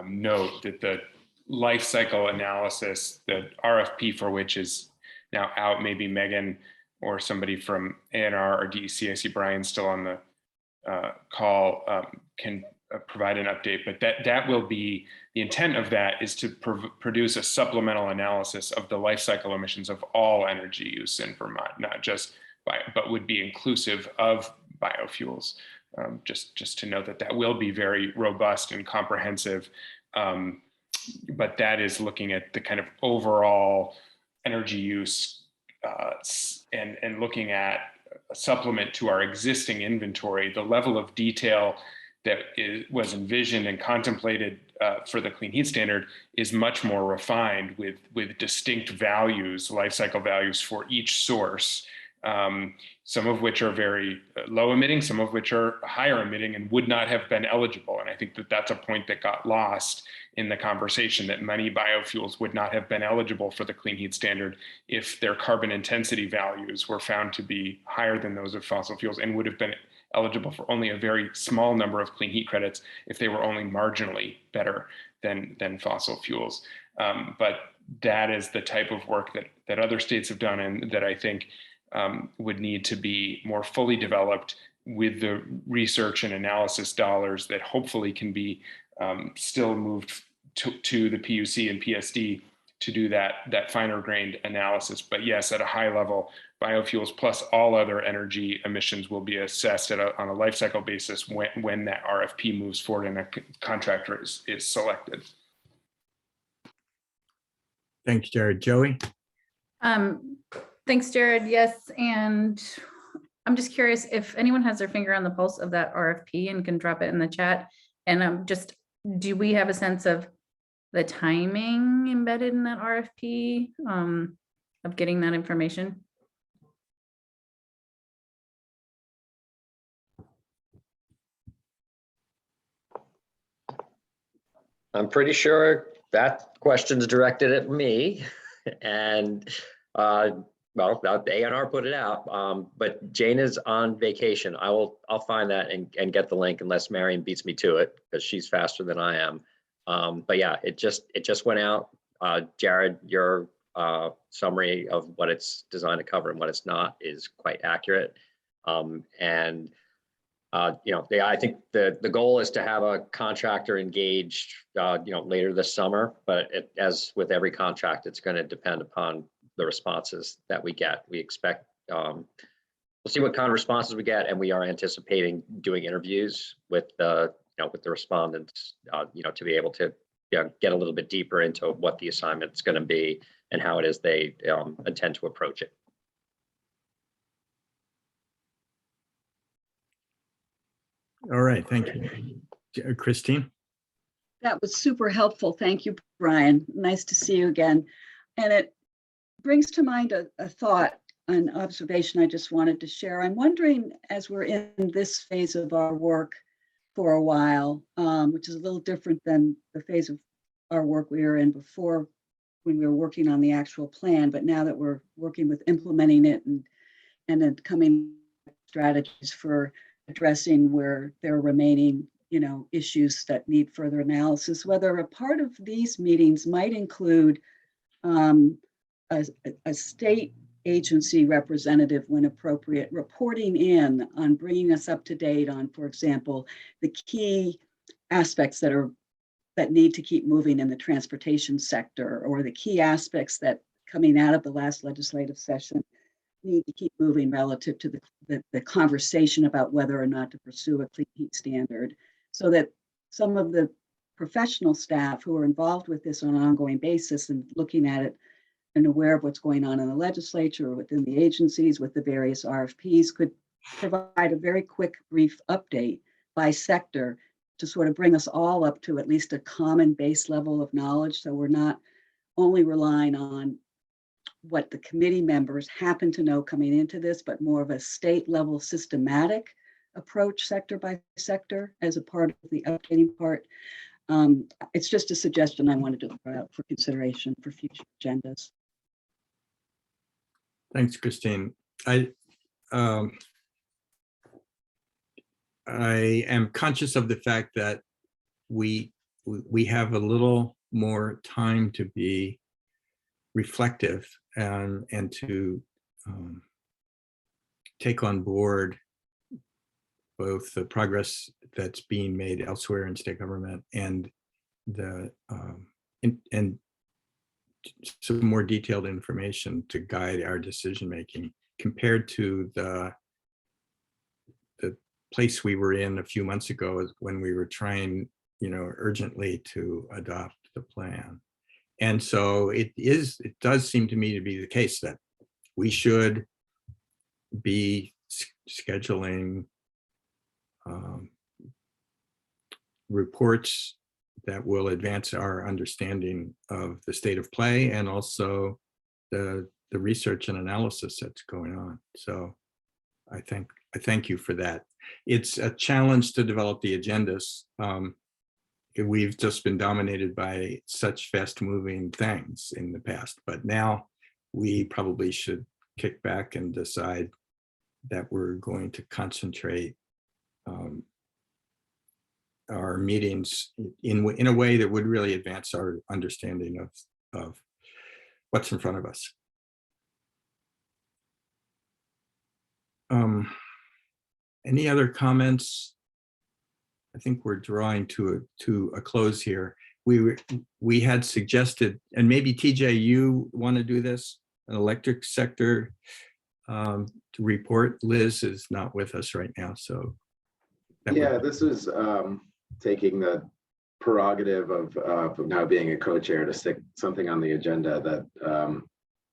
[SPEAKER 6] note that the life cycle analysis, the RFP for which is now out, maybe Megan or somebody from ANR or DEC, I see Brian still on the call, can provide an update, but that will be, the intent of that is to produce a supplemental analysis of the life cycle emissions of all energy use in Vermont, not just but would be inclusive of biofuels. Just to note that will be very robust and comprehensive, but that is looking at the kind of overall energy use and looking at a supplement to our existing inventory. The level of detail that was envisioned and contemplated for the clean heat standard is much more refined with distinct values, life cycle values for each source, some of which are very low emitting, some of which are higher emitting and would not have been eligible. And I think that that's a point that got lost in the conversation, that many biofuels would not have been eligible for the clean heat standard if their carbon intensity values were found to be higher than those of fossil fuels, and would have been eligible for only a very small number of clean heat credits if they were only marginally better than fossil fuels. But that is the type of work that other states have done, and that I think would need to be more fully developed with the research and analysis dollars that hopefully can be still moved to the PUC and PSD to do that finer grained analysis. But yes, at a high level, biofuels plus all other energy emissions will be assessed on a life cycle basis when that RFP moves forward and a contractor is selected.
[SPEAKER 1] Thanks, Jared. Joey?
[SPEAKER 2] Thanks, Jared. Yes, and I'm just curious if anyone has their finger on the pulse of that RFP and can drop it in the chat. And do we have a sense of the timing embedded in that RFP of getting that information?
[SPEAKER 15] I'm pretty sure that question's directed at me, and well, the A&R put it out, but Jane is on vacation. I'll find that and get the link, unless Marion beats me to it, because she's faster than I am. But yeah, it just went out. Jared, your summary of what it's designed to cover and what it's not is quite accurate. I think the goal is to have a contractor engaged, later this summer. But as with every contract, it's going to depend upon the responses that we get. We expect we'll see what kind of responses we get, and we are anticipating doing interviews with the respondents, to be able to get a little bit deeper into what the assignment's going to be and how it is they intend to approach it.
[SPEAKER 1] All right, thank you. Christine?
[SPEAKER 12] That was super helpful. Thank you, Brian. Nice to see you again. And it brings to mind a thought, an observation I just wanted to share. I'm wondering, as we're in this phase of our work for a while, which is a little different than the phase of our work we were in before, when we were working on the actual plan, but now that we're working with implementing it and then coming strategies for addressing where there are remaining, issues that need further analysis, whether a part of these meetings might include a state agency representative, when appropriate, reporting in on bringing us up to date on, for example, the key aspects that need to keep moving in the transportation sector, or the key aspects that coming out of the last legislative session need to keep moving relative to the conversation about whether or not to pursue a clean heat standard, so that some of the professional staff who are involved with this on an ongoing basis and looking at it and aware of what's going on in the legislature or within the agencies with the various RFPs could provide a very quick, brief update by sector to sort of bring us all up to at least a common base level of knowledge, so we're not only relying on what the committee members happen to know coming into this, but more of a state level systematic approach sector by sector as a part of the updating part. It's just a suggestion I wanted to throw out for consideration for future agendas.
[SPEAKER 1] Thanks, Christine. I am conscious of the fact that we have a little more time to be reflective and to take on board both the progress that's being made elsewhere in state government and and some more detailed information to guide our decision making, compared to the place we were in a few months ago when we were trying, urgently to adopt the plan. And so it does seem to me to be the case that we should be scheduling reports that will advance our understanding of the state of play, and also the the research and analysis that's going on. So I thank you for that. It's a challenge to develop the agendas. We've just been dominated by such fast moving things in the past, but now we probably should kick back and decide that we're going to concentrate our meetings in a way that would really advance our understanding of what's in front of us. Any other comments? I think we're drawing to a close here. We had suggested, and maybe TJ, you want to do this, an electric sector to report. Liz is not with us right now, so.
[SPEAKER 4] Yeah, this is taking the prerogative of now being a co-chair to stick something on the agenda that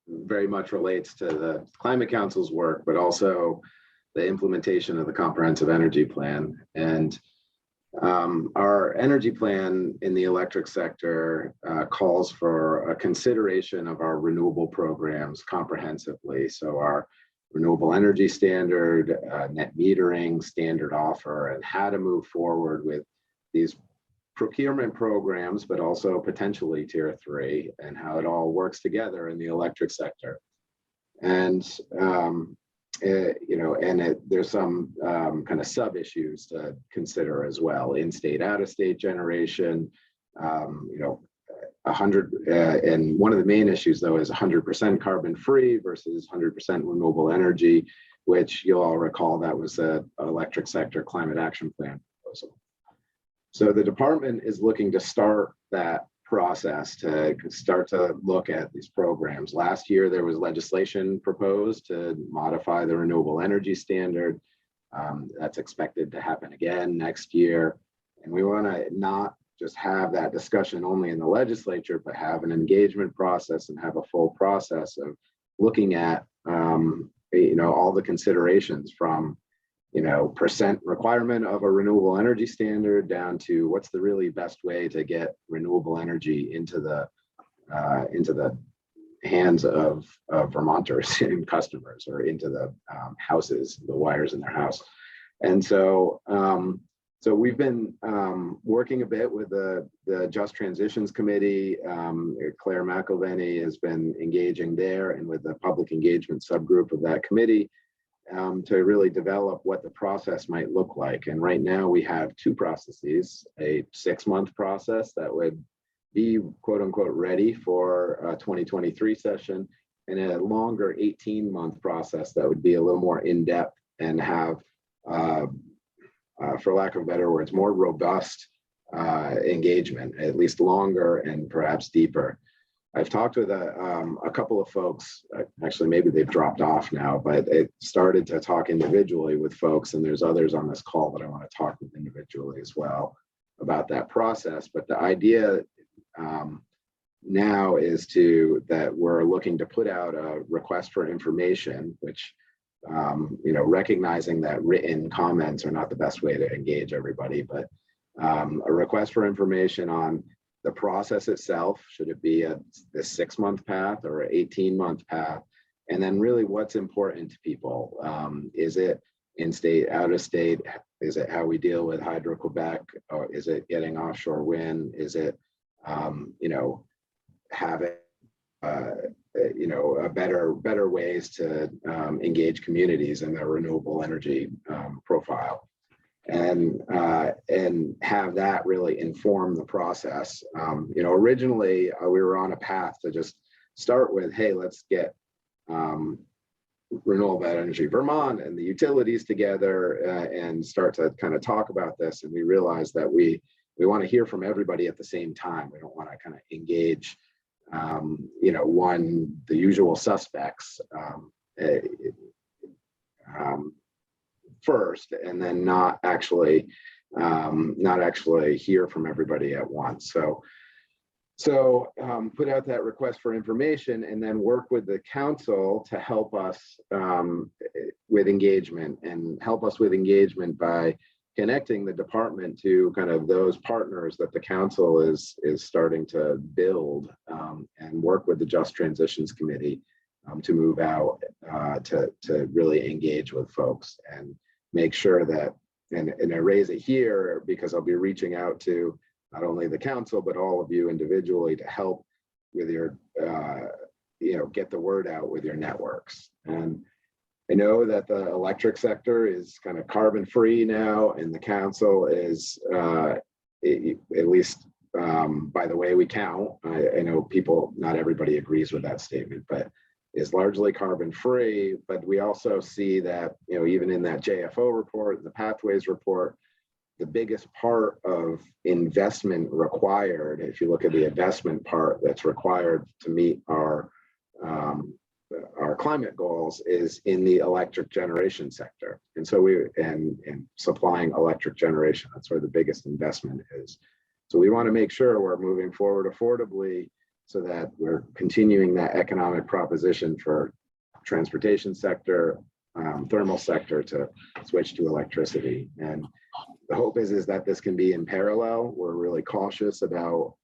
[SPEAKER 4] very much relates to the Climate Council's work, but also the implementation of the Comprehensive Energy Plan. And our energy plan in the electric sector calls for a consideration of our renewable programs comprehensively. So our renewable energy standard, net metering, standard offer, and how to move forward with these procurement programs, but also potentially tier 3, and how it all works together in the electric sector. And there's some kind of sub issues to consider as well: in-state, out-of-state generation. 100 and one of the main issues though is 100% carbon free versus 100% renewable energy, which you'll all recall that was the electric sector climate action plan proposal. So the department is looking to start that process to start to look at these programs. Last year, there was legislation proposed to modify the renewable energy standard. That's expected to happen again next year. And we want to not just have that discussion only in the legislature, but have an engagement process and have a full process of looking at, all the considerations from, percent requirement of a renewable energy standard down to what's the really best way to get renewable energy into the hands of Vermonters and customers, or into the houses, the wires in their house. And so, so we've been working a bit with the Just Transitions Committee. Claire McElveny has been engaging there, and with the public engagement subgroup of that committee to really develop what the process might look like. And right now we have two processes: a 6-month process that would be quote unquote ready for a 2023 session, and a longer 18-month process that would be a little more in-depth and have for lack of better words, more robust engagement, at least longer and perhaps deeper. I've talked with a couple of folks, actually maybe they've dropped off now, but it started to talk individually with folks, and there's others on this call that I want to talk with individually as well about that process. But the idea now is that we're looking to put out a request for information, which recognizing that written comments are not the best way to engage everybody, but a request for information on the process itself. Should it be the 6-month path or an 18-month path? And then really what's important to people. Is it in-state, out-of-state? Is it how we deal with Hydro-Quebec? Or is it getting offshore wind? Is it, having better ways to engage communities in their renewable energy profile, and have that really inform the process. Originally we were on a path to just start with, hey, let's get Renewable Energy Vermont and the utilities together and start to kind of talk about this. And we realized that we want to hear from everybody at the same time. We don't want to kind of engage the usual suspects first, and then not actually hear from everybody at once. So put out that request for information, and then work with the council to help us with engagement, by connecting the department to kind of those partners that the council is starting to build, and work with the Just Transitions Committee to move out to really engage with folks and make sure that, and I raise it here because I'll be reaching out to not only the council, but all of you individually to help with your, get the word out with your networks. And I know that the electric sector is kind of carbon free now, and the council is, at least by the way we count, I know people, not everybody agrees with that statement, but is largely carbon free. But we also see that, even in that JFO report, the Pathways report, the biggest part of investment required, if you look at the investment part that's required to meet our climate goals, is in the electric generation sector. And so and supplying electric generation, that's where the biggest investment is. So we want to make sure we're moving forward affordably so that we're continuing that economic proposition for transportation sector, thermal sector to switch to electricity. And the hope is that this can be in parallel. We're really cautious about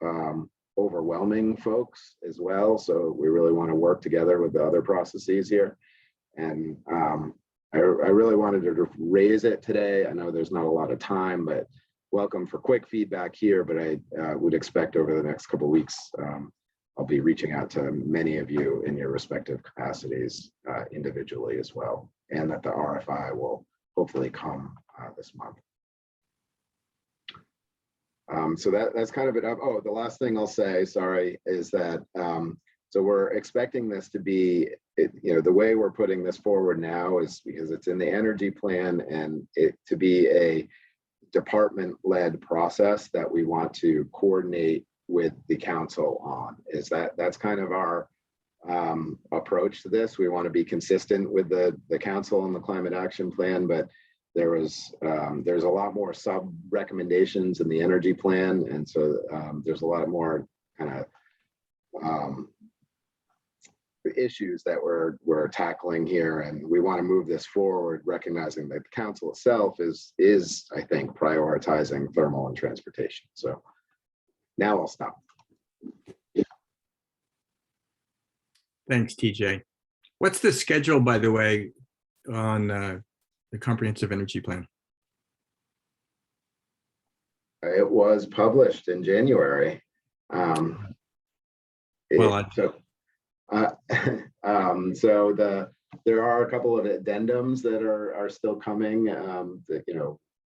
[SPEAKER 4] overwhelming folks as well. So we really want to work together with the other processes here. And I really wanted to raise it today. I know there's not a lot of time, but welcome for quick feedback here. But I would expect over the next couple of weeks, I'll be reaching out to many of you in your respective capacities individually as well, and that the RFI will hopefully come this month. So that's kind of it. Oh, the last thing I'll say, sorry, is that so we're expecting this to be, the way we're putting this forward now is because it's in the energy plan, and it to be a department-led process that we want to coordinate with the council on. That's kind of our approach to this. We want to be consistent with the council and the climate action plan, but there's a lot more sub recommendations in the energy plan, and so there's a lot more kind of issues that we're tackling here, and we want to move this forward, recognizing that the council itself is I think prioritizing thermal and transportation. So now I'll stop.
[SPEAKER 1] Thanks, TJ. What's the schedule, by the way, on the comprehensive energy plan?
[SPEAKER 4] It was published in January. There are a couple of addendums that are still coming.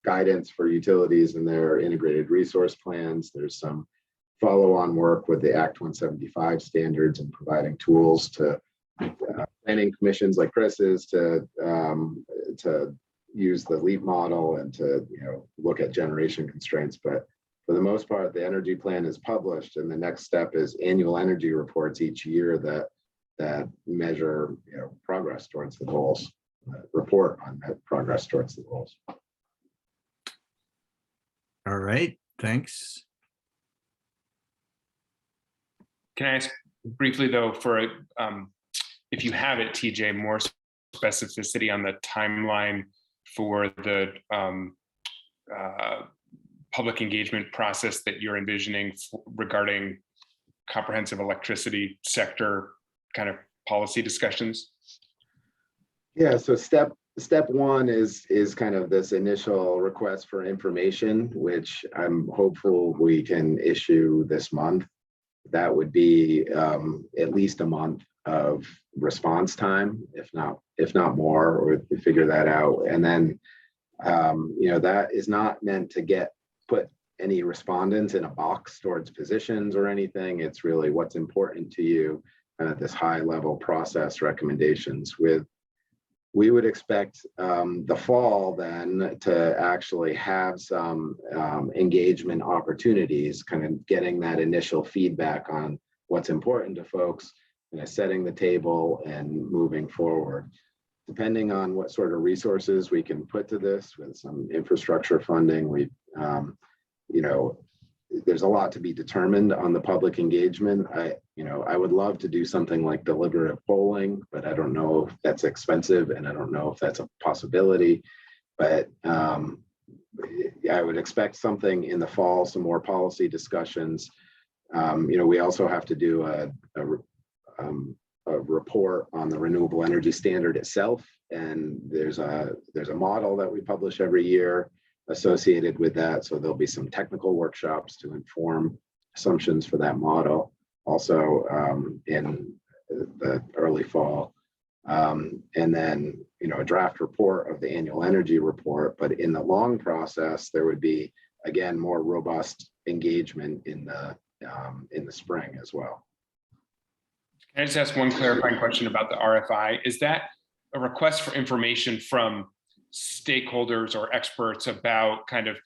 [SPEAKER 4] Guidance for utilities and their integrated resource plans. There's some follow-on work with the Act 175 standards and providing tools to planning commissions like Chris's to use the LEAP model and to look at generation constraints. But for the most part, the energy plan is published, and the next step is annual energy reports each year that measure progress towards the goals, report on that progress towards the goals.
[SPEAKER 1] All right, thanks.
[SPEAKER 6] Can I ask briefly though, for if you have it, TJ, more specificity on the timeline for the public engagement process that you're envisioning regarding comprehensive electricity sector kind of policy discussions?
[SPEAKER 4] Yeah, so step one is kind of this initial request for information, which I'm hopeful we can issue this month. That would be at least a month of response time, if not more, or we figure that out. And then that is not meant to put any respondents in a box towards positions or anything. It's really what's important to you, this high level process recommendations. We would expect the fall then to actually have some engagement opportunities, kind of getting that initial feedback on what's important to folks, setting the table and moving forward. Depending on what sort of resources we can put to this with some infrastructure funding, there's a lot to be determined on the public engagement. I would love to do something like deliberative polling, but I don't know if that's expensive, and I don't know if that's a possibility. But I would expect something in the fall, some more policy discussions. We also have to do a a report on the renewable energy standard itself. And there's a model that we publish every year associated with that. So there'll be some technical workshops to inform assumptions for that model. Also in the early fall. And then, a draft report of the annual energy report. But in the long process, there would be, again, more robust engagement in the spring as well.
[SPEAKER 6] Can I just ask one clarifying question about the RFI? Is that a request for information from stakeholders or experts about kind of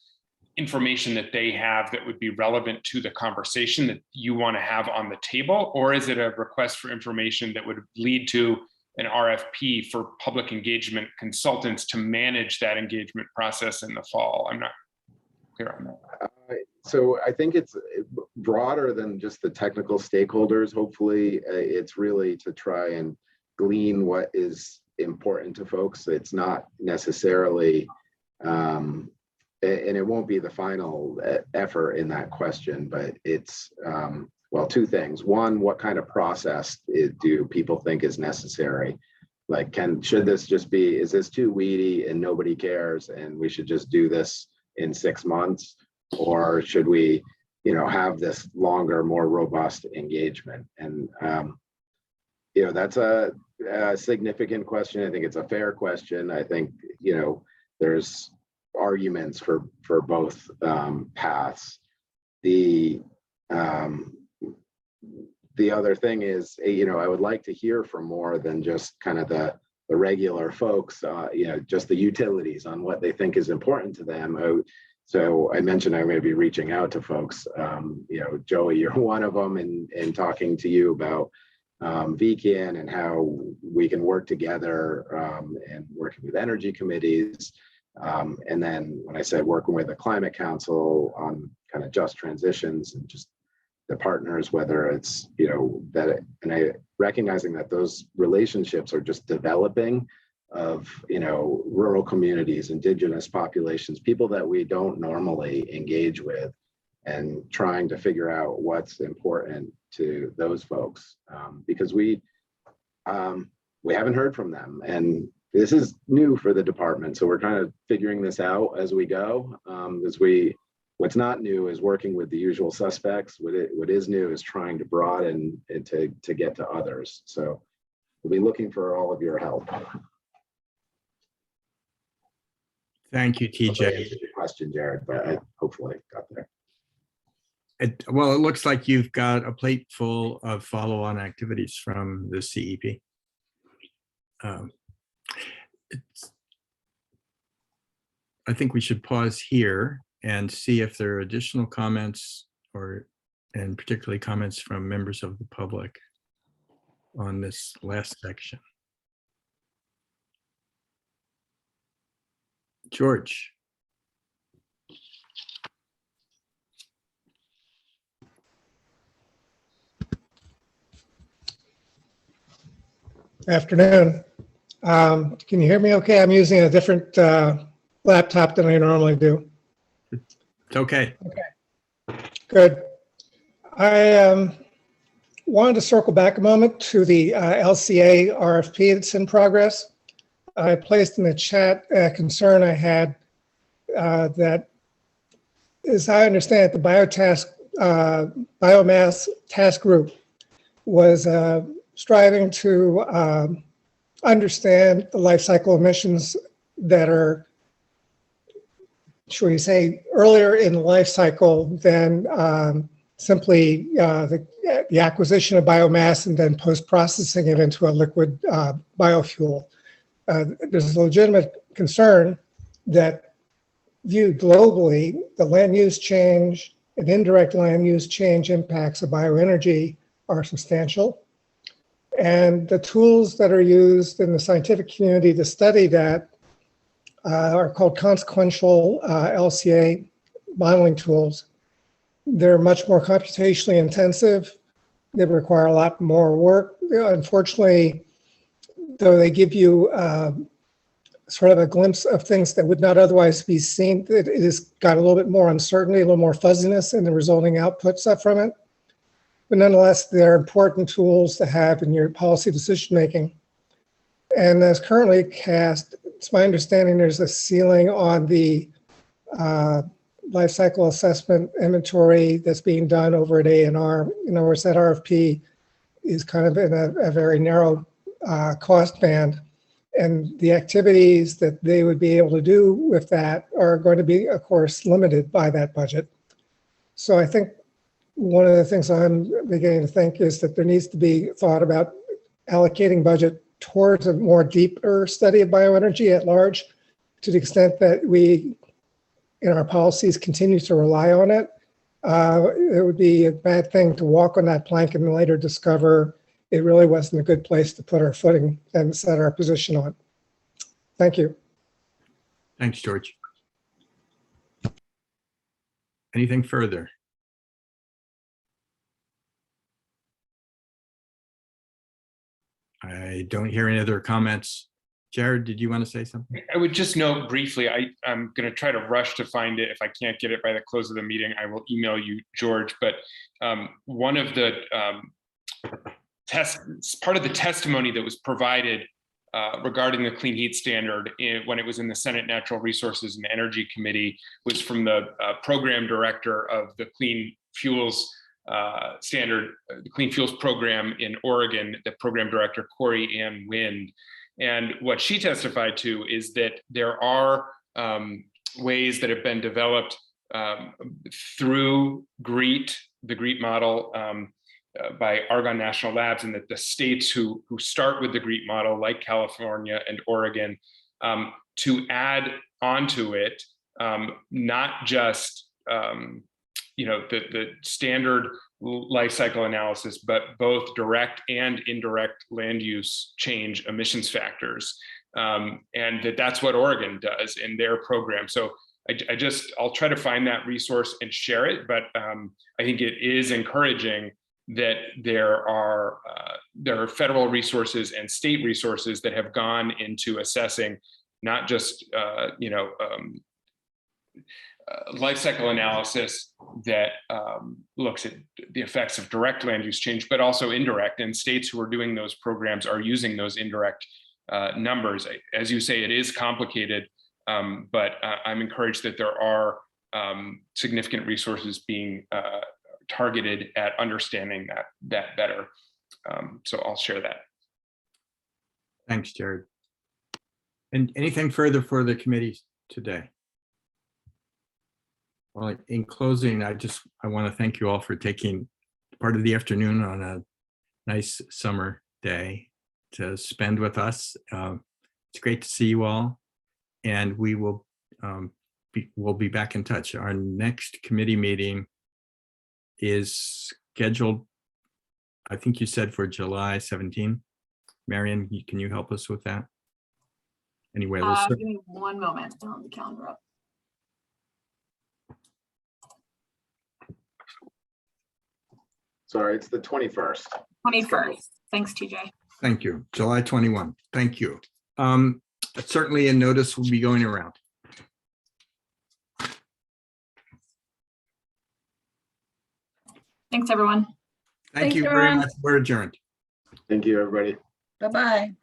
[SPEAKER 6] information that they have that would be relevant to the conversation that you want to have on the table? Or is it a request for information that would lead to an RFP for public engagement consultants to manage that engagement process in the fall? I'm not clear on that.
[SPEAKER 4] So I think it's broader than just the technical stakeholders. Hopefully, it's really to try and glean what is important to folks. It's not necessarily, and it won't be the final effort in that question, but it's, well, two things. One, what kind of process do people think is necessary? Like, should this just be, is this too weedy and nobody cares and we should just do this in 6 months? Or should we, have this longer, more robust engagement? And, that's a significant question. I think it's a fair question. I think, there's arguments for both paths. The other thing is, I would like to hear from more than just kind of the regular folks, just the utilities on what they think is important to them. So I mentioned I'm going to be reaching out to folks. Joey, you're one of them, and talking to you about VCAN and how we can work together and working with energy committees. And then when I said working with the Climate Council on kind of just transitions and just the partners, whether it's, recognizing that those relationships are just developing of, rural communities, indigenous populations, people that we don't normally engage with, and trying to figure out what's important to those folks, because we haven't heard from them, and this is new for the department. So we're kind of figuring this out as we go. What's not new is working with the usual suspects. What is new is trying to broaden and to get to others. So we'll be looking for all of your help.
[SPEAKER 1] Thank you, TJ.
[SPEAKER 4] Question, Jared, but I hopefully got there.
[SPEAKER 1] Well, it looks like you've got a plate full of follow-on activities from the CEP. I think we should pause here and see if there are additional comments, and particularly comments from members of the public on this last section. George.
[SPEAKER 16] Afternoon. Can you hear me okay? I'm using a different laptop than I normally do.
[SPEAKER 1] It's okay.
[SPEAKER 16] Okay, good. I wanted to circle back a moment to the LCA RFP that's in progress. I placed in the chat a concern I had that, as I understand it, the Biomass Task Group was striving to understand the life cycle emissions that are, should we say, earlier in the life cycle than simply the acquisition of biomass and then post-processing it into a liquid biofuel. There's a legitimate concern that, viewed globally, the land use change and indirect land use change impacts of bioenergy are substantial. And the tools that are used in the scientific community to study that are called consequential LCA modeling tools. They're much more computationally intensive. They require a lot more work. Unfortunately, though they give you sort of a glimpse of things that would not otherwise be seen, it has got a little bit more uncertainty, a little more fuzziness in the resulting outputs from it. but nonetheless, they're important tools to have in your policy decision-making. And as currently cast, it's my understanding there's a ceiling on the life cycle assessment inventory that's being done over at A&R. In other words, that RFP is kind of in a very narrow cost band. And the activities that they would be able to do with that are going to be, of course, limited by that budget. So I think one of the things I'm beginning to think is that there needs to be thought about allocating budget towards a more deeper study of bioenergy at large, to the extent that we, in our policies, continue to rely on it. It would be a bad thing to walk on that plank and later discover it really wasn't a good place to put our footing and set our position on. Thank you.
[SPEAKER 1] Thanks, George. Anything further? I don't hear any other comments. Jared, did you want to say something?
[SPEAKER 6] I would just note briefly, I'm going to try to rush to find it. If I can't get it by the close of the meeting, I will email you, George. But one of the part of the testimony that was provided regarding the clean heat standard when it was in the Senate Natural Resources and Energy Committee was from the program director of the Clean Fuels standard, the Clean Fuels program in Oregon, the program director, Corey Ann Wind. And what she testified to is that there are ways that have been developed through GREET, the GREET model by Argonne National Labs, and that the states who start with the GREET model, like California and Oregon, to add onto it, not just the standard life cycle analysis, but both direct and indirect land use change emissions factors. And that's what Oregon does in their program. So I'll try to find that resource and share it, but I think it is encouraging that there are federal resources and state resources that have gone into assessing not just life cycle analysis that looks at the effects of direct land use change, but also indirect. And states who are doing those programs are using those indirect numbers. As you say, it is complicated, but I'm encouraged that there are significant resources being targeted at understanding that better. So I'll share that.
[SPEAKER 1] Thanks, Jared. And anything further for the committee today? Well, in closing, I want to thank you all for taking part of the afternoon on a nice summer day to spend with us. It's great to see you all, and we will we'll be back in touch. Our next committee meeting is scheduled, I think you said, for July 17. Marion, can you help us with that? Anyway,
[SPEAKER 17] give me one moment. I'll have the calendar up.
[SPEAKER 4] Sorry, it's the 21st.
[SPEAKER 17] 21st. Thanks, TJ.
[SPEAKER 1] Thank you. July 21. Thank you. Certainly a notice will be going around.
[SPEAKER 17] Thanks, everyone.
[SPEAKER 1] Thank you very much. We're adjourned.
[SPEAKER 4] Thank you, everybody.
[SPEAKER 12] Bye-bye.